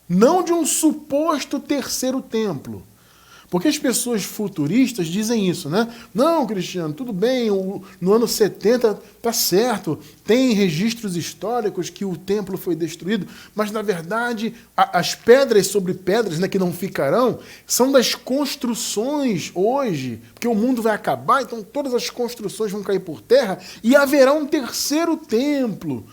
Não de um suposto terceiro templo. Porque as pessoas futuristas dizem isso, né? Não, Cristiano, tudo bem, no ano 70 está certo, tem registros históricos que o templo foi destruído, mas, na verdade, as pedras sobre pedras, né, que não ficarão, são das construções hoje, porque o mundo vai acabar, então todas as construções vão cair por terra e haverá um terceiro templo,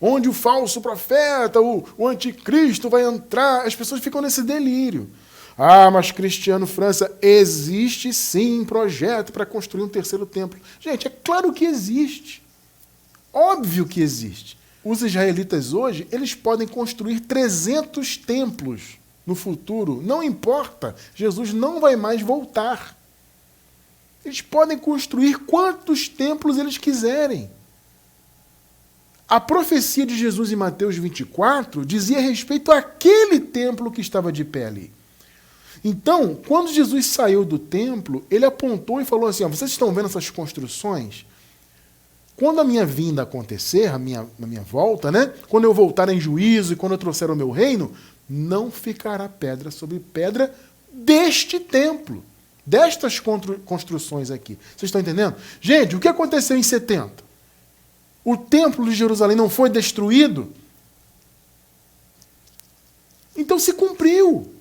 onde o falso profeta, o anticristo vai entrar. As pessoas ficam nesse delírio. Ah, mas Cristiano França, existe sim um projeto para construir um terceiro templo. Gente, é claro que existe. Óbvio que existe. Os israelitas hoje, eles podem construir 300 templos no futuro. Não importa. Jesus não vai mais voltar. Eles podem construir quantos templos eles quiserem. A profecia de Jesus em Mateus 24 dizia respeito àquele templo que estava de pé ali. Então, quando Jesus saiu do templo, ele apontou e falou assim, ó, vocês estão vendo essas construções? Quando a minha vinda acontecer, a minha volta, né? Quando eu voltar em juízo e quando eu trouxer o meu reino, não ficará pedra sobre pedra deste templo, destas construções aqui. Vocês estão entendendo? Gente, o que aconteceu em 70? O templo de Jerusalém não foi destruído? Então se cumpriu.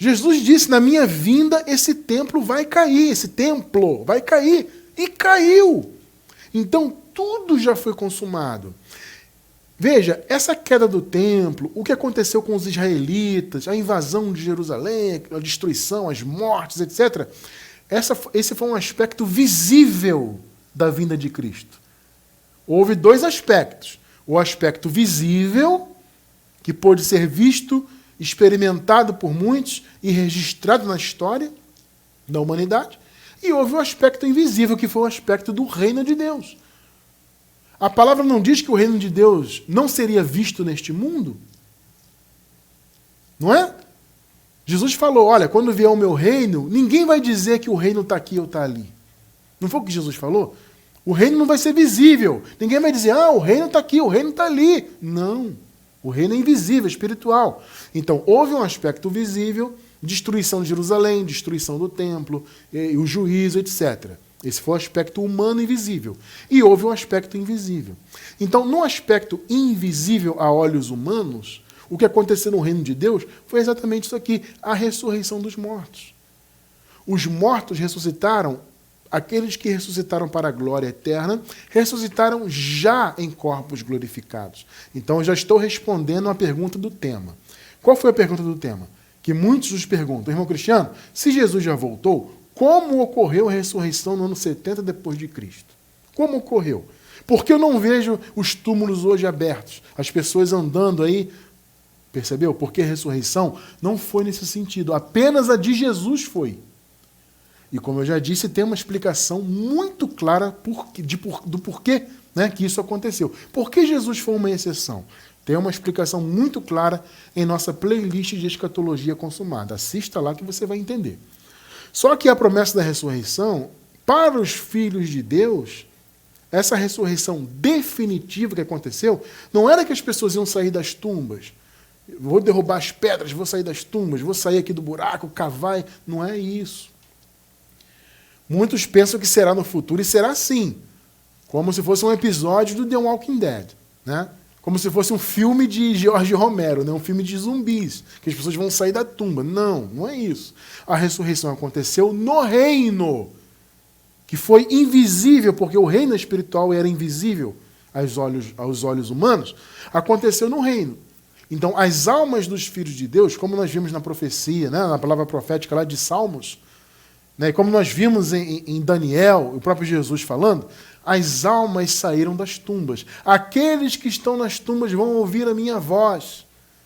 Jesus disse, na minha vinda esse templo vai cair, esse templo vai cair. E caiu. Então tudo já foi consumado. Veja, essa queda do templo, o que aconteceu com os israelitas, a invasão de Jerusalém, a destruição, as mortes, etc. Esse foi um aspecto visível da vinda de Cristo. Houve dois aspectos. O aspecto visível, que pôde ser visto, experimentado por muitos e registrado na história da humanidade. E houve o aspecto invisível, que foi o aspecto do reino de Deus. A palavra não diz que o reino de Deus não seria visto neste mundo? Não é? Jesus falou, olha, quando vier o meu reino, ninguém vai dizer que o reino está aqui ou está ali. Não foi o que Jesus falou? O reino não vai ser visível. Ninguém vai dizer, o reino está aqui, o reino está ali. Não. O reino é invisível, espiritual. Então, houve um aspecto visível, destruição de Jerusalém, destruição do templo, e o juízo, etc. Esse foi o aspecto humano invisível. E houve um aspecto invisível. Então, no aspecto invisível a olhos humanos, o que aconteceu no reino de Deus foi exatamente isso aqui, a ressurreição dos mortos. Os mortos ressuscitaram, aqueles que ressuscitaram para a glória eterna, ressuscitaram já em corpos glorificados. Então, eu já estou respondendo a pergunta do tema. Qual foi a pergunta do tema? Que muitos nos perguntam, irmão Cristiano, se Jesus já voltou, como ocorreu a ressurreição no ano 70 depois de Cristo? Como ocorreu? Porque eu não vejo os túmulos hoje abertos, as pessoas andando aí, percebeu? Porque a ressurreição não foi nesse sentido, apenas a de Jesus foi. E como eu já disse, tem uma explicação muito clara do porquê, né, que isso aconteceu. Por que Jesus foi uma exceção? Tem uma explicação muito clara em nossa playlist de escatologia consumada. Assista lá que você vai entender. Só que a promessa da ressurreição, para os filhos de Deus, essa ressurreição definitiva que aconteceu, não era que as pessoas iam sair das tumbas. Vou derrubar as pedras, vou sair das tumbas, vou sair aqui do buraco, cavar. Não é isso. Muitos pensam que será no futuro, e será sim. Como se fosse um episódio do The Walking Dead, né? Como se fosse um filme de George Romero, né? Um filme de zumbis, que as pessoas vão sair da tumba. Não, não é isso. A ressurreição aconteceu no reino, que foi invisível, porque o reino espiritual era invisível aos olhos humanos, aconteceu no reino. Então, as almas dos filhos de Deus, como nós vimos na profecia, né? Na palavra profética lá de Salmos, né? E como nós vimos em Daniel, o próprio Jesus falando, as almas saíram das tumbas. Aqueles que estão nas tumbas vão ouvir a minha voz.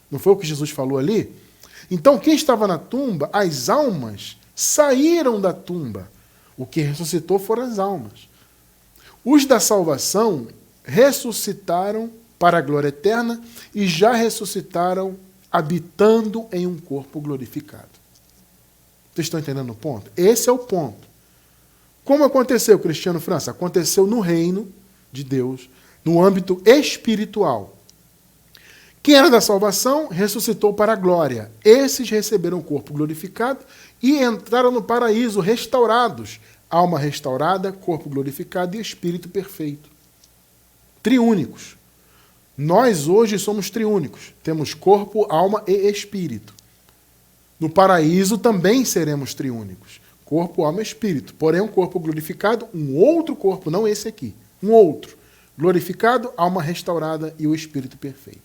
Não foi o que Jesus falou ali? Então, quem estava na tumba, as almas saíram da tumba. O que ressuscitou foram as almas. Os da salvação ressuscitaram para a glória eterna e já ressuscitaram habitando em um corpo glorificado. Vocês estão entendendo o ponto? Esse é o ponto. Como aconteceu, Cristiano França? Aconteceu no reino de Deus, no âmbito espiritual. Quem era da salvação ressuscitou para a glória. Esses receberam o corpo glorificado e entraram no paraíso restaurados. Alma restaurada, corpo glorificado e espírito perfeito. Triúnicos. Nós hoje somos triúnicos. Temos corpo, alma e espírito. No paraíso também seremos triúnicos. Corpo, alma e espírito. Porém, um corpo glorificado, um outro corpo, não esse aqui. Um outro. Glorificado, alma restaurada e o espírito perfeito.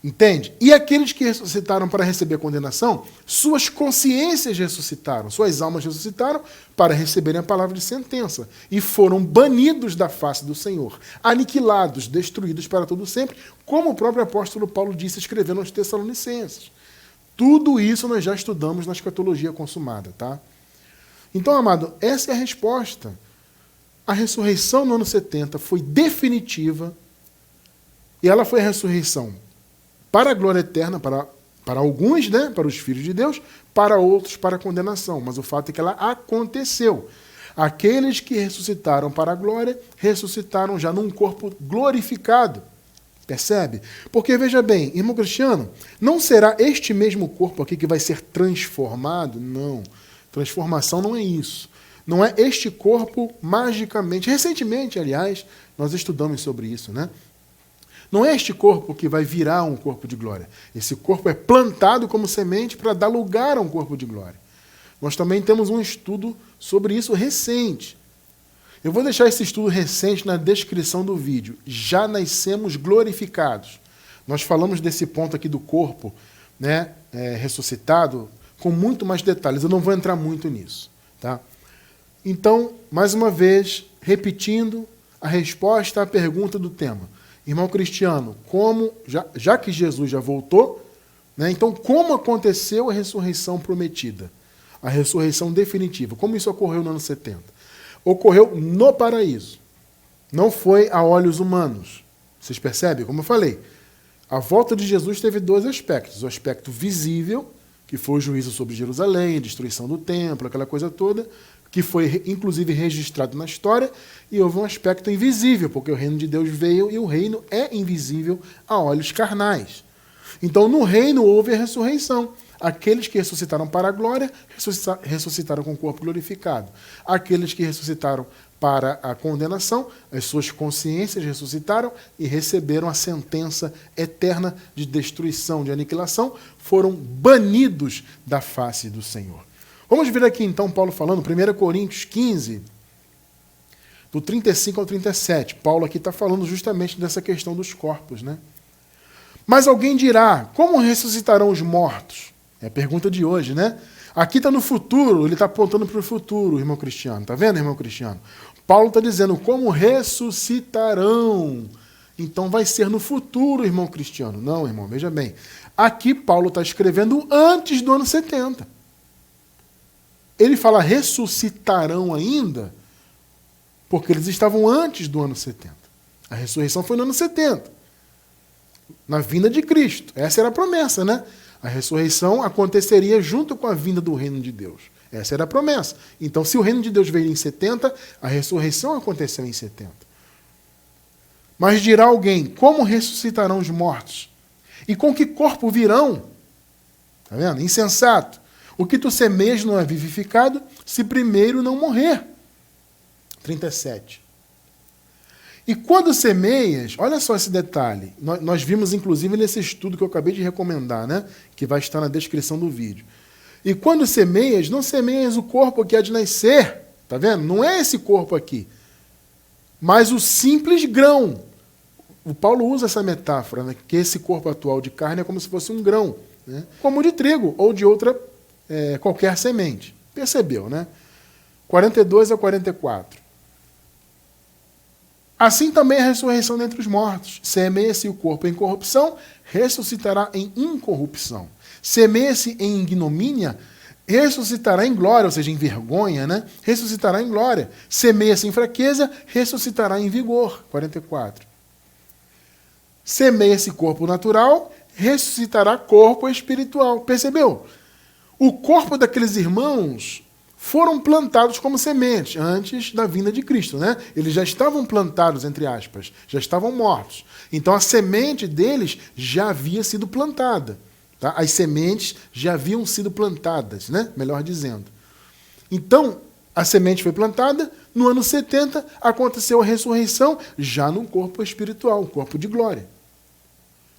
Entende? E aqueles que ressuscitaram para receber a condenação, suas consciências ressuscitaram, suas almas ressuscitaram para receberem a palavra de sentença. E foram banidos da face do Senhor, aniquilados, destruídos para todo sempre, como o próprio apóstolo Paulo disse escrevendo aos Tessalonicenses. Tudo isso nós já estudamos na escatologia consumada, tá? Então, amado, essa é a resposta. A ressurreição no ano 70 foi definitiva e ela foi a ressurreição para a glória eterna, para alguns, né, para os filhos de Deus, para outros, para a condenação. Mas o fato é que ela aconteceu. Aqueles que ressuscitaram para a glória, ressuscitaram já num corpo glorificado. Percebe? Porque, veja bem, irmão Cristiano, não será este mesmo corpo aqui que vai ser transformado? Não. Transformação não é isso. Não é este corpo magicamente. Recentemente, aliás, nós estudamos sobre isso, né? Não é este corpo que vai virar um corpo de glória. Esse corpo é plantado como semente para dar lugar a um corpo de glória. Nós também temos um estudo sobre isso recente. Eu vou deixar esse estudo recente na descrição do vídeo. Já nascemos glorificados. Nós falamos desse ponto aqui do corpo, né, ressuscitado com muito mais detalhes. Eu não vou entrar muito nisso, tá? Então, mais uma vez, repetindo a resposta à pergunta do tema. Irmão Cristiano, como, já que Jesus já voltou, né, então como aconteceu a ressurreição prometida? A ressurreição definitiva. Como isso ocorreu no ano 70? Ocorreu no paraíso. Não foi a olhos humanos. Vocês percebem? Como eu falei, a volta de Jesus teve dois aspectos. O aspecto visível, que foi o juízo sobre Jerusalém, a destruição do templo, aquela coisa toda, que foi inclusive registrado na história, e houve um aspecto invisível, porque o reino de Deus veio e o reino é invisível a olhos carnais. Então, no reino houve a ressurreição. Aqueles que ressuscitaram para a glória, ressuscitaram com o corpo glorificado. Aqueles que ressuscitaram para a condenação, as suas consciências ressuscitaram e receberam a sentença eterna de destruição, de aniquilação, foram banidos da face do Senhor. Vamos ver aqui então Paulo falando, 1 Coríntios 15, do 35 ao 37. Paulo aqui está falando justamente dessa questão dos corpos, né? Mas alguém dirá, como ressuscitarão os mortos? É a pergunta de hoje, né? Aqui está no futuro, ele está apontando para o futuro, irmão Cristiano. Está vendo, irmão Cristiano? Paulo está dizendo, como ressuscitarão? Então vai ser no futuro, irmão Cristiano. Não, irmão, veja bem. Aqui Paulo está escrevendo antes do ano 70. Ele fala ressuscitarão ainda, porque eles estavam antes do ano 70. A ressurreição foi no ano 70, na vinda de Cristo. Essa era a promessa, né? A ressurreição aconteceria junto com a vinda do reino de Deus. Essa era a promessa. Então, se o reino de Deus veio em 70, a ressurreição aconteceu em 70. Mas dirá alguém, como ressuscitarão os mortos? E com que corpo virão? Está vendo? Insensato. O que tu semeias não é vivificado, se primeiro não morrer. 37. E quando semeias, olha só esse detalhe, nós vimos inclusive nesse estudo que eu acabei de recomendar, né? Que vai estar na descrição do vídeo. E quando semeias, não semeias o corpo que há de nascer, tá vendo? Não é esse corpo aqui, mas o simples grão. O Paulo usa essa metáfora, né? Que esse corpo atual de carne é como se fosse um grão, né? Como de trigo ou de outra qualquer semente. Percebeu, né? 42 a 44. Assim também a ressurreição dentre os mortos. Semeia-se o corpo em corrupção, ressuscitará em incorrupção. Semeia-se em ignomínia, ressuscitará em glória, ou seja, em vergonha, né? Ressuscitará em glória. Semeia-se em fraqueza, ressuscitará em vigor. 44. Semeia-se corpo natural, ressuscitará corpo espiritual. Percebeu? O corpo daqueles irmãos foram plantados como sementes antes da vinda de Cristo, né? Eles já estavam plantados, entre aspas, já estavam mortos. Então a semente deles já havia sido plantada. Tá? As sementes já haviam sido plantadas, né? Melhor dizendo. Então, a semente foi plantada, no ano 70 aconteceu a ressurreição, já num corpo espiritual, um corpo de glória.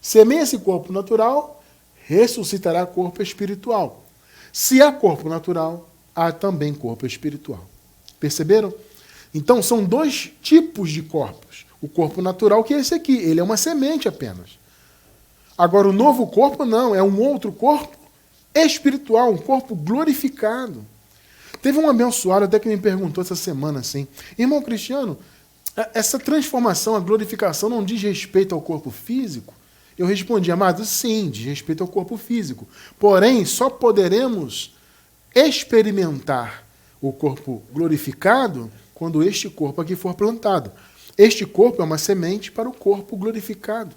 Semeia-se corpo natural, ressuscitará corpo espiritual. Se há corpo natural, há também corpo espiritual. Perceberam? Então, são dois tipos de corpos. O corpo natural, que é esse aqui, ele é uma semente apenas. Agora, o novo corpo não, é um outro corpo espiritual, um corpo glorificado. Teve um abençoado até que me perguntou essa semana assim, irmão Cristiano, essa transformação, a glorificação não diz respeito ao corpo físico? Eu respondi, amado, sim, diz respeito ao corpo físico. Porém, só poderemos experimentar o corpo glorificado quando este corpo aqui for plantado. Este corpo é uma semente para o corpo glorificado.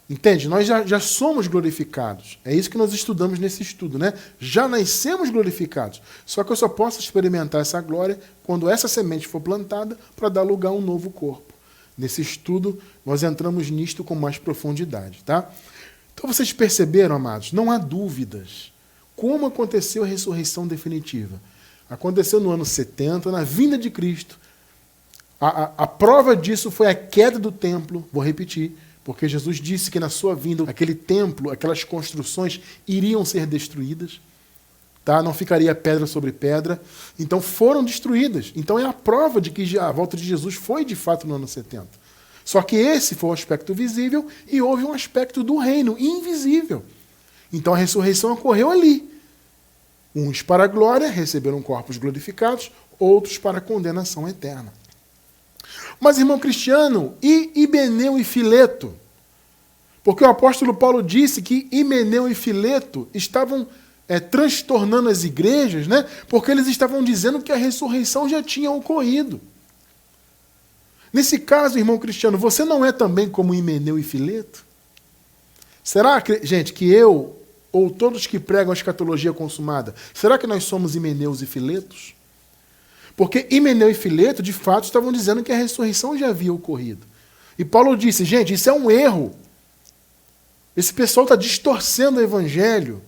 Entende? Nós já somos glorificados. É isso que nós estudamos nesse estudo, né? Já nascemos glorificados. Só que eu só posso experimentar essa glória quando essa semente for plantada para dar lugar a um novo corpo. Nesse estudo, nós entramos nisto com mais profundidade, tá? Então vocês perceberam, amados? Não há dúvidas. Como aconteceu a ressurreição definitiva? Aconteceu no ano 70, na vinda de Cristo. A prova disso foi a queda do templo, vou repetir, porque Jesus disse que na sua vinda aquele templo, aquelas construções iriam ser destruídas, tá? Não ficaria pedra sobre pedra, então foram destruídas. Então é a prova de que a volta de Jesus foi de fato no ano 70. Só que esse foi o aspecto visível e houve um aspecto do reino invisível. Então a ressurreição ocorreu ali. Uns para a glória, receberam corpos glorificados, outros para a condenação eterna. Mas, irmão Cristiano, e Himeneu e Fileto? Porque o apóstolo Paulo disse que Himeneu e Fileto estavam transtornando as igrejas, né? Porque eles estavam dizendo que a ressurreição já tinha ocorrido. Nesse caso, irmão Cristiano, você não é também como Himeneu e Fileto? Será, gente, que eu, ou todos que pregam a escatologia consumada, será que nós somos Himeneus e Filetos? Porque Himeneu e Fileto, de fato, estavam dizendo que a ressurreição já havia ocorrido. E Paulo disse, gente, isso é um erro. Esse pessoal está distorcendo o evangelho.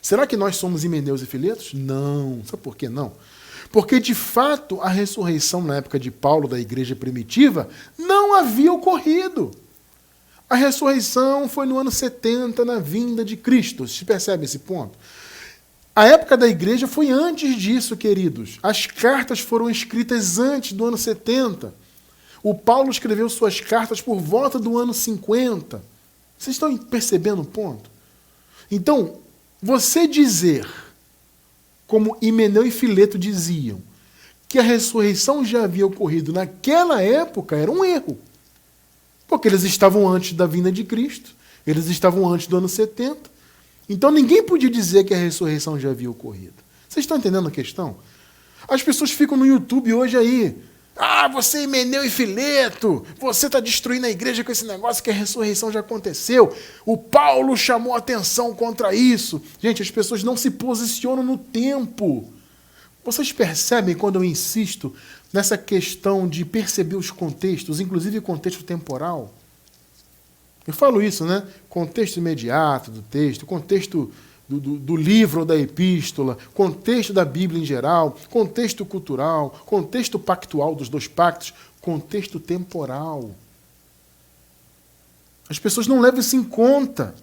Será que nós somos Himeneus e Filetos? Não. Sabe por que não? Porque, de fato, a ressurreição na época de Paulo, da igreja primitiva, não havia ocorrido. A ressurreição foi no ano 70, na vinda de Cristo. Vocês percebem esse ponto? A época da igreja foi antes disso, queridos. As cartas foram escritas antes do ano 70. O Paulo escreveu suas cartas por volta do ano 50. Vocês estão percebendo o ponto? Então, você dizer, como Himeneu e Fileto diziam, que a ressurreição já havia ocorrido naquela época era um erro. Porque eles estavam antes da vinda de Cristo, eles estavam antes do ano 70. Então ninguém podia dizer que a ressurreição já havia ocorrido. Vocês estão entendendo a questão? As pessoas ficam no YouTube hoje aí. Ah, você Himeneu e Fileto, você está destruindo a igreja com esse negócio que a ressurreição já aconteceu. O Paulo chamou atenção contra isso. Gente, as pessoas não se posicionam no tempo. Vocês percebem quando eu insisto nessa questão de perceber os contextos, inclusive o contexto temporal? Eu falo isso, né? Contexto imediato do texto, contexto do livro ou da epístola, contexto da Bíblia em geral, contexto cultural, contexto pactual dos dois pactos, contexto temporal. As pessoas não levam isso em conta.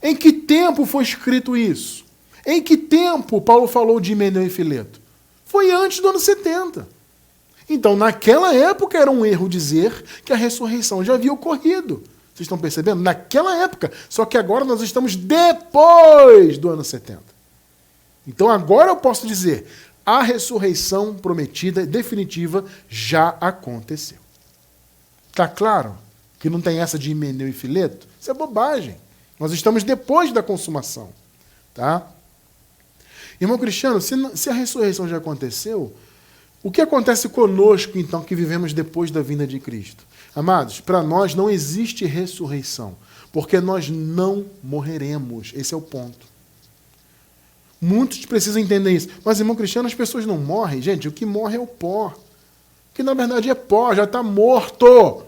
Em que tempo foi escrito isso? Em que tempo Paulo falou de Himeneu e Fileto? Foi antes do ano 70. Então, naquela época era um erro dizer que a ressurreição já havia ocorrido. Vocês estão percebendo? Naquela época. Só que agora nós estamos depois do ano 70. Então agora eu posso dizer, a ressurreição prometida, definitiva, já aconteceu. Está claro que não tem essa de Himeneu e Fileto? Isso é bobagem. Nós estamos depois da consumação. Tá? Irmão Cristiano, se a ressurreição já aconteceu, o que acontece conosco, então, que vivemos depois da vinda de Cristo? Amados, para nós não existe ressurreição, porque nós não morreremos. Esse é o ponto. Muitos precisam entender isso. Mas, irmão Cristiano, as pessoas não morrem. Gente, o que morre é o pó. Que, na verdade, é pó, já está morto.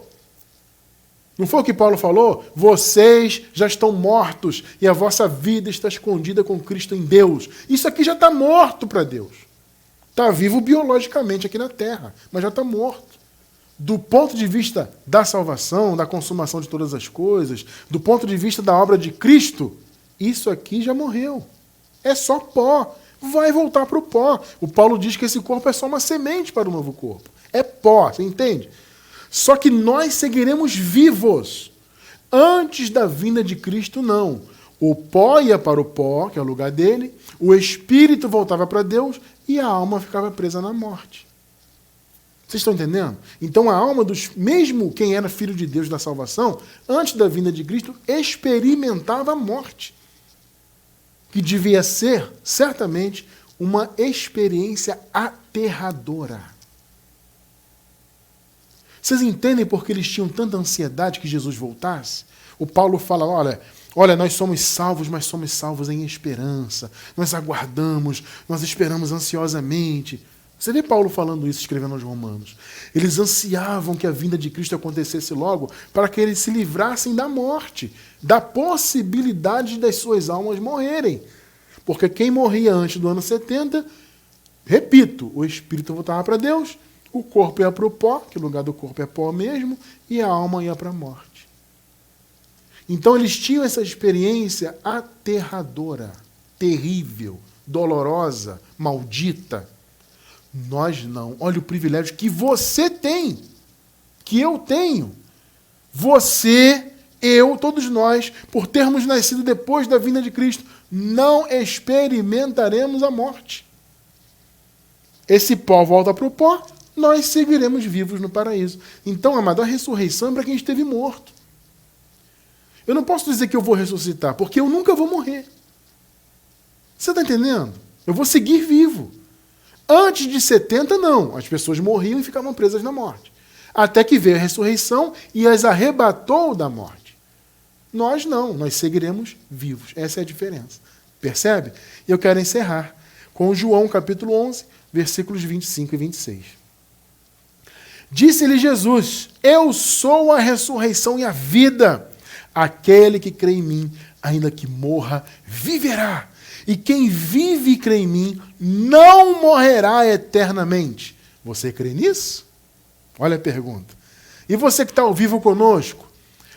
Não foi o que Paulo falou? Vocês já estão mortos e a vossa vida está escondida com Cristo em Deus. Isso aqui já está morto para Deus. Está vivo biologicamente aqui na Terra, mas já está morto. Do ponto de vista da salvação, da consumação de todas as coisas, do ponto de vista da obra de Cristo, isso aqui já morreu. É só pó. Vai voltar para o pó. O Paulo diz que esse corpo é só uma semente para o novo corpo. É pó, você entende? Só que nós seguiremos vivos. Antes da vinda de Cristo, não. O pó ia para o pó, que é o lugar dele, o espírito voltava para Deus e a alma ficava presa na morte. Vocês estão entendendo? Então a alma mesmo quem era filho de Deus da salvação, antes da vinda de Cristo, experimentava a morte. Que devia ser, certamente, uma experiência aterradora. Vocês entendem por que eles tinham tanta ansiedade que Jesus voltasse? O Paulo fala, olha, nós somos salvos, mas somos salvos em esperança. Nós aguardamos, nós esperamos ansiosamente. Você vê Paulo falando isso, escrevendo aos Romanos. Eles ansiavam que a vinda de Cristo acontecesse logo para que eles se livrassem da morte, da possibilidade das suas almas morrerem. Porque quem morria antes do ano 70, repito, o espírito voltava para Deus, o corpo ia para o pó, que o lugar do corpo é pó mesmo, e a alma ia para a morte. Então eles tinham essa experiência aterradora, terrível, dolorosa, maldita. Nós não. Olha o privilégio que você tem, que eu tenho. Você, eu, todos nós, por termos nascido depois da vinda de Cristo, não experimentaremos a morte. Esse pó volta para o pó, nós seguiremos vivos no paraíso. Então, amado, a ressurreição é para quem esteve morto. Eu não posso dizer que eu vou ressuscitar, porque eu nunca vou morrer. Você está entendendo? Eu vou seguir vivo. Antes de 70, não. As pessoas morriam e ficavam presas na morte. Até que veio a ressurreição e as arrebatou da morte. Nós não, nós seguiremos vivos. Essa é a diferença. Percebe? E eu quero encerrar com João capítulo 11, versículos 25 e 26. Disse-lhe Jesus, eu sou a ressurreição e a vida. Aquele que crê em mim, ainda que morra, viverá. E quem vive e crê em mim, não morrerá eternamente. Você crê nisso? Olha a pergunta. E você que está ao vivo conosco,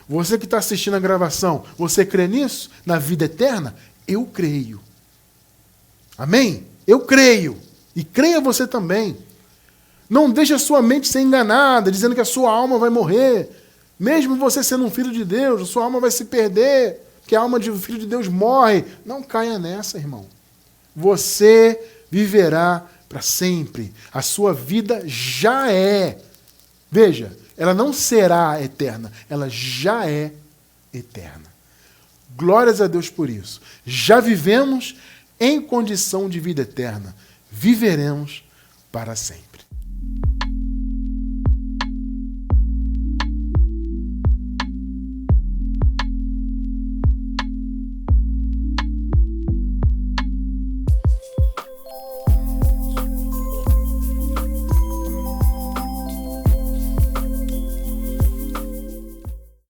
você que está assistindo a gravação, você crê nisso? Na vida eterna? Eu creio. Amém? Eu creio. E creia você também. Não deixe a sua mente ser enganada, dizendo que a sua alma vai morrer. Mesmo você sendo um filho de Deus, a sua alma vai se perder, que a alma de um filho de Deus morre. Não caia nessa, irmão. Você viverá para sempre. A sua vida já é. Veja, ela não será eterna, ela já é eterna. Glórias a Deus por isso. Já vivemos em condição de vida eterna. Viveremos para sempre.